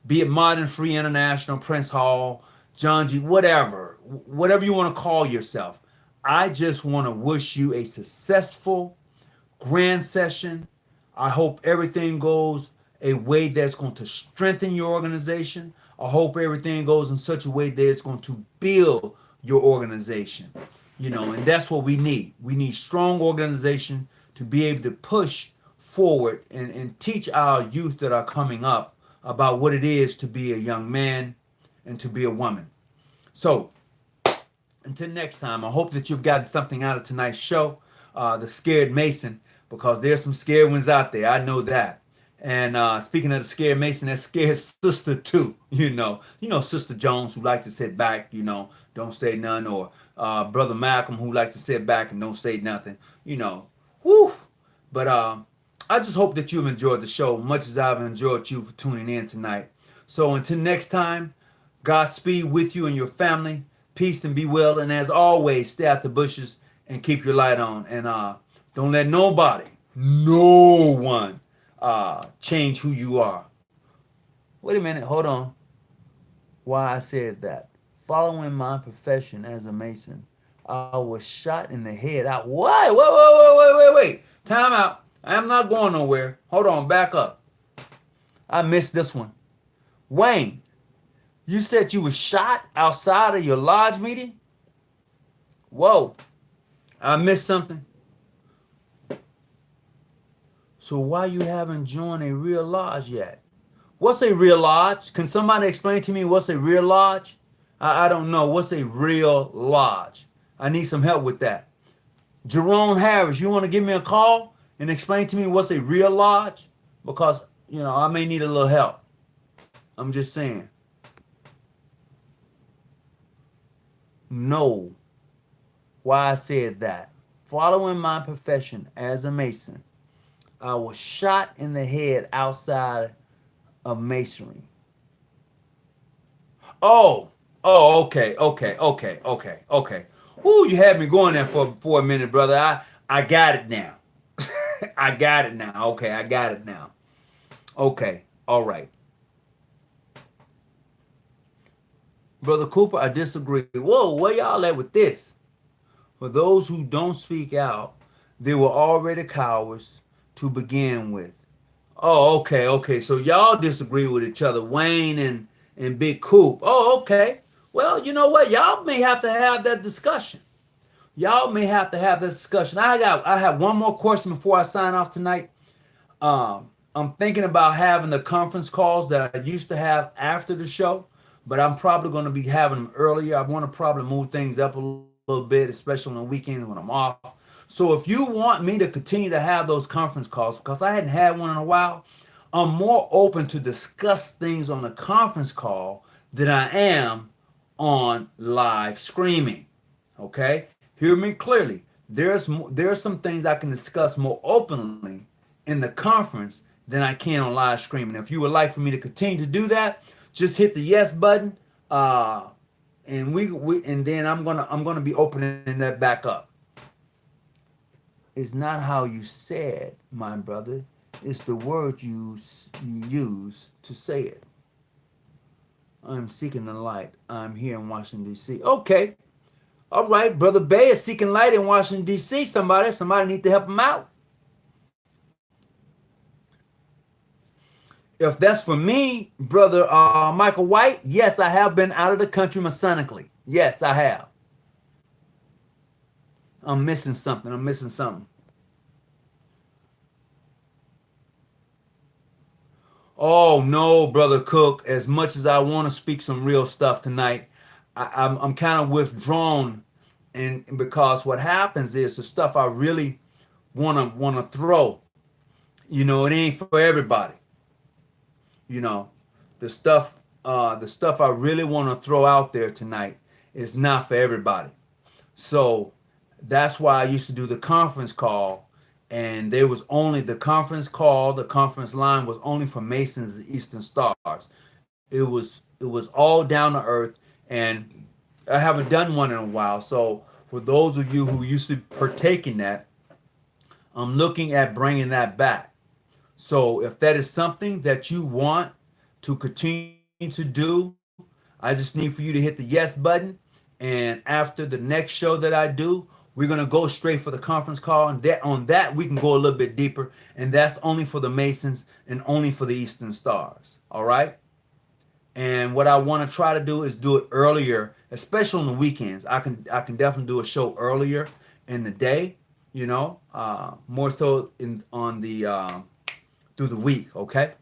Be it Modern Free International, Prince Hall, John G, whatever you want to call yourself. I just want to wish you a successful Grand Session. I hope everything goes a way that's going to strengthen your organization. I hope everything goes in such a way that it's going to build your organization. And that's what we need. We need strong organization to be able to push forward and teach our youth that are coming up about what it is to be a young man and to be a woman. So until next time, I hope that you've gotten something out of tonight's show, The Scared Mason, because there's some scared ones out there. I know that. And speaking of the scared Mason, that scared sister too. Sister Jones, who likes to sit back, don't say none, or Brother Malcolm, who likes to sit back and don't say nothing. Whew. But I just hope that you've enjoyed the show much as I've enjoyed you for tuning in tonight. So until next time, Godspeed with you and your family. Peace and be well. And as always, stay out the bushes and keep your light on. And don't let nobody, no one, change who you are. Wait a minute, hold on. Why I said that. Following my profession as a Mason, I was shot in the head. Wait. Time out. I am not going nowhere. Hold on, back up. I missed this one. Wayne, you said you were shot outside of your lodge meeting? Whoa, I missed something. So why you haven't joined a real lodge yet? What's a real lodge? Can somebody explain to me what's a real lodge? I don't know. What's a real lodge? I need some help with that. Jerome Harris, you want to give me a call and explain to me what's a real lodge? Because, I may need a little help. I'm just saying. No. Why I said that. Following my profession as a Mason, I was shot in the head outside of masonry. Oh, okay. Ooh, you had me going there for a minute, brother. I got it now. I got it now. Okay, I got it now. Okay, all right. Brother Cooper, I disagree. Whoa, where y'all at with this? For those who don't speak out, they were already cowards to begin with. Oh, okay. So y'all disagree with each other, Wayne and Big Coop. Oh, okay. Well, you know what? Y'all may have to have that discussion. I have one more question before I sign off tonight. I'm thinking about having the conference calls that I used to have after the show, but I'm probably going to be having them earlier. I want to probably move things up a little bit, especially on the weekends when I'm off. So if you want me to continue to have those conference calls, because I hadn't had one in a while, I'm more open to discuss things on a conference call than I am on live streaming. Okay, hear me clearly. There's some things I can discuss more openly in the conference than I can on live streaming. If you would like for me to continue to do that, just hit the yes button, and and then I'm gonna be opening that back up. It's not how you said, my brother. It's the word you use to say it. I'm seeking the light. I'm here in Washington, D.C. Okay. All right. Brother Bay is seeking light in Washington, D.C. Somebody need to help him out. If that's for me, Brother Michael White, yes, I have been out of the country masonically. Yes, I have. I'm missing something. Oh no, Brother Cook. As much as I want to speak some real stuff tonight, I'm kind of withdrawn, and because what happens is the stuff I really wanna throw. It ain't for everybody. You know, the stuff I really want to throw out there tonight is not for everybody. So that's why I used to do the conference call, and there was only the conference line was only for Masons and Eastern Stars. It was all down to earth, and I haven't done one in a while. So for those of you who used to partake in that, I'm looking at bringing that back. So if that is something that you want to continue to do, I just need for you to hit the yes button. And after the next show that I do, we're gonna go straight for the conference call, and on that we can go a little bit deeper. And that's only for the Masons and only for the Eastern Stars. All right. And what I want to try to do is do it earlier, especially on the weekends. I can definitely do a show earlier in the day. More so on the through the week. Okay.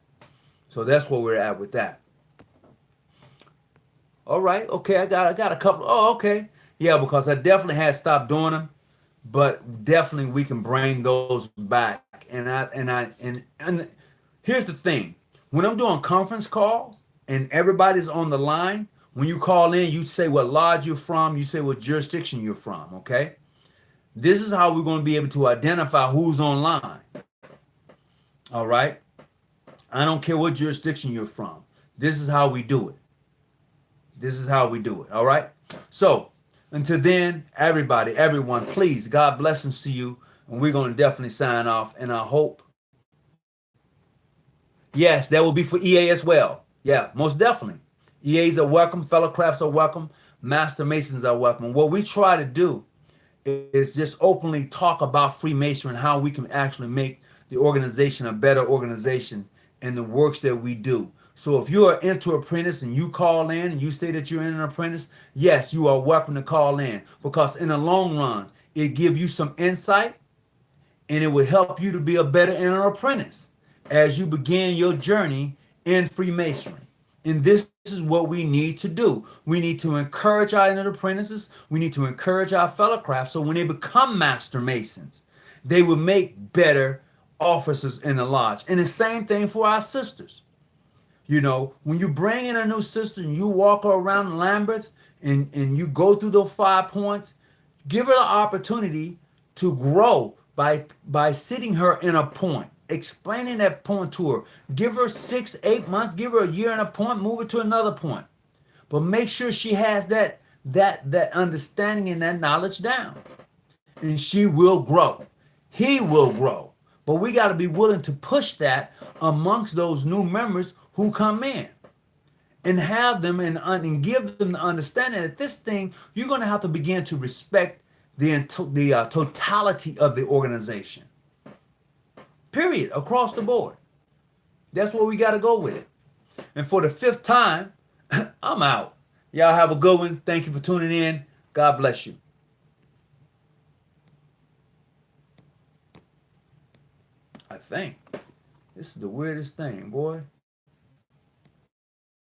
So that's where we're at with that. All right. Okay. I got a couple. Oh, okay. Yeah, because I definitely had stopped doing them, but definitely we can bring those back. And here's the thing: when I'm doing conference calls and everybody's on the line, when you call in, you say what lodge you're from, you say what jurisdiction you're from. Okay. This is how we're going to be able to identify who's online. All right. I don't care what jurisdiction you're from. This is how we do it. All right. So until then, everyone, please, God blessings to you. And we're going to definitely sign off. And I hope, yes, that will be for EA as well. Yeah, most definitely. EAs are welcome. Fellow crafts are welcome. Master Masons are welcome. And what we try to do is just openly talk about Freemasonry and how we can actually make the organization a better organization and the works that we do. So if you are into apprentice and you call in and you say that you're in an apprentice, yes, you are welcome to call in, because in the long run, it gives you some insight and it will help you to be a better inner apprentice as you begin your journey in Freemasonry. And this is what we need to do. We need to encourage our inner apprentices. We need to encourage our fellow crafts, so when they become Master Masons, they will make better officers in the lodge. And the same thing for our sisters. When you bring in a new sister and you walk her around Lambeth and you go through those 5 points, give her the opportunity to grow by sitting her in a point, explaining that point to her. Give her 6-8 months, give her a year in a point, move her to another point. But make sure she has that understanding and that knowledge down. And she will grow. He will grow. But we got to be willing to push that amongst those new members who come in, and have them and give them the understanding that this thing, you're going to have to begin to respect the totality of the organization. Period. Across the board. That's where we got to go with it. And for the 5th time, I'm out. Y'all have a good one. Thank you for tuning in. God bless you. I think. This is the weirdest thing, boy.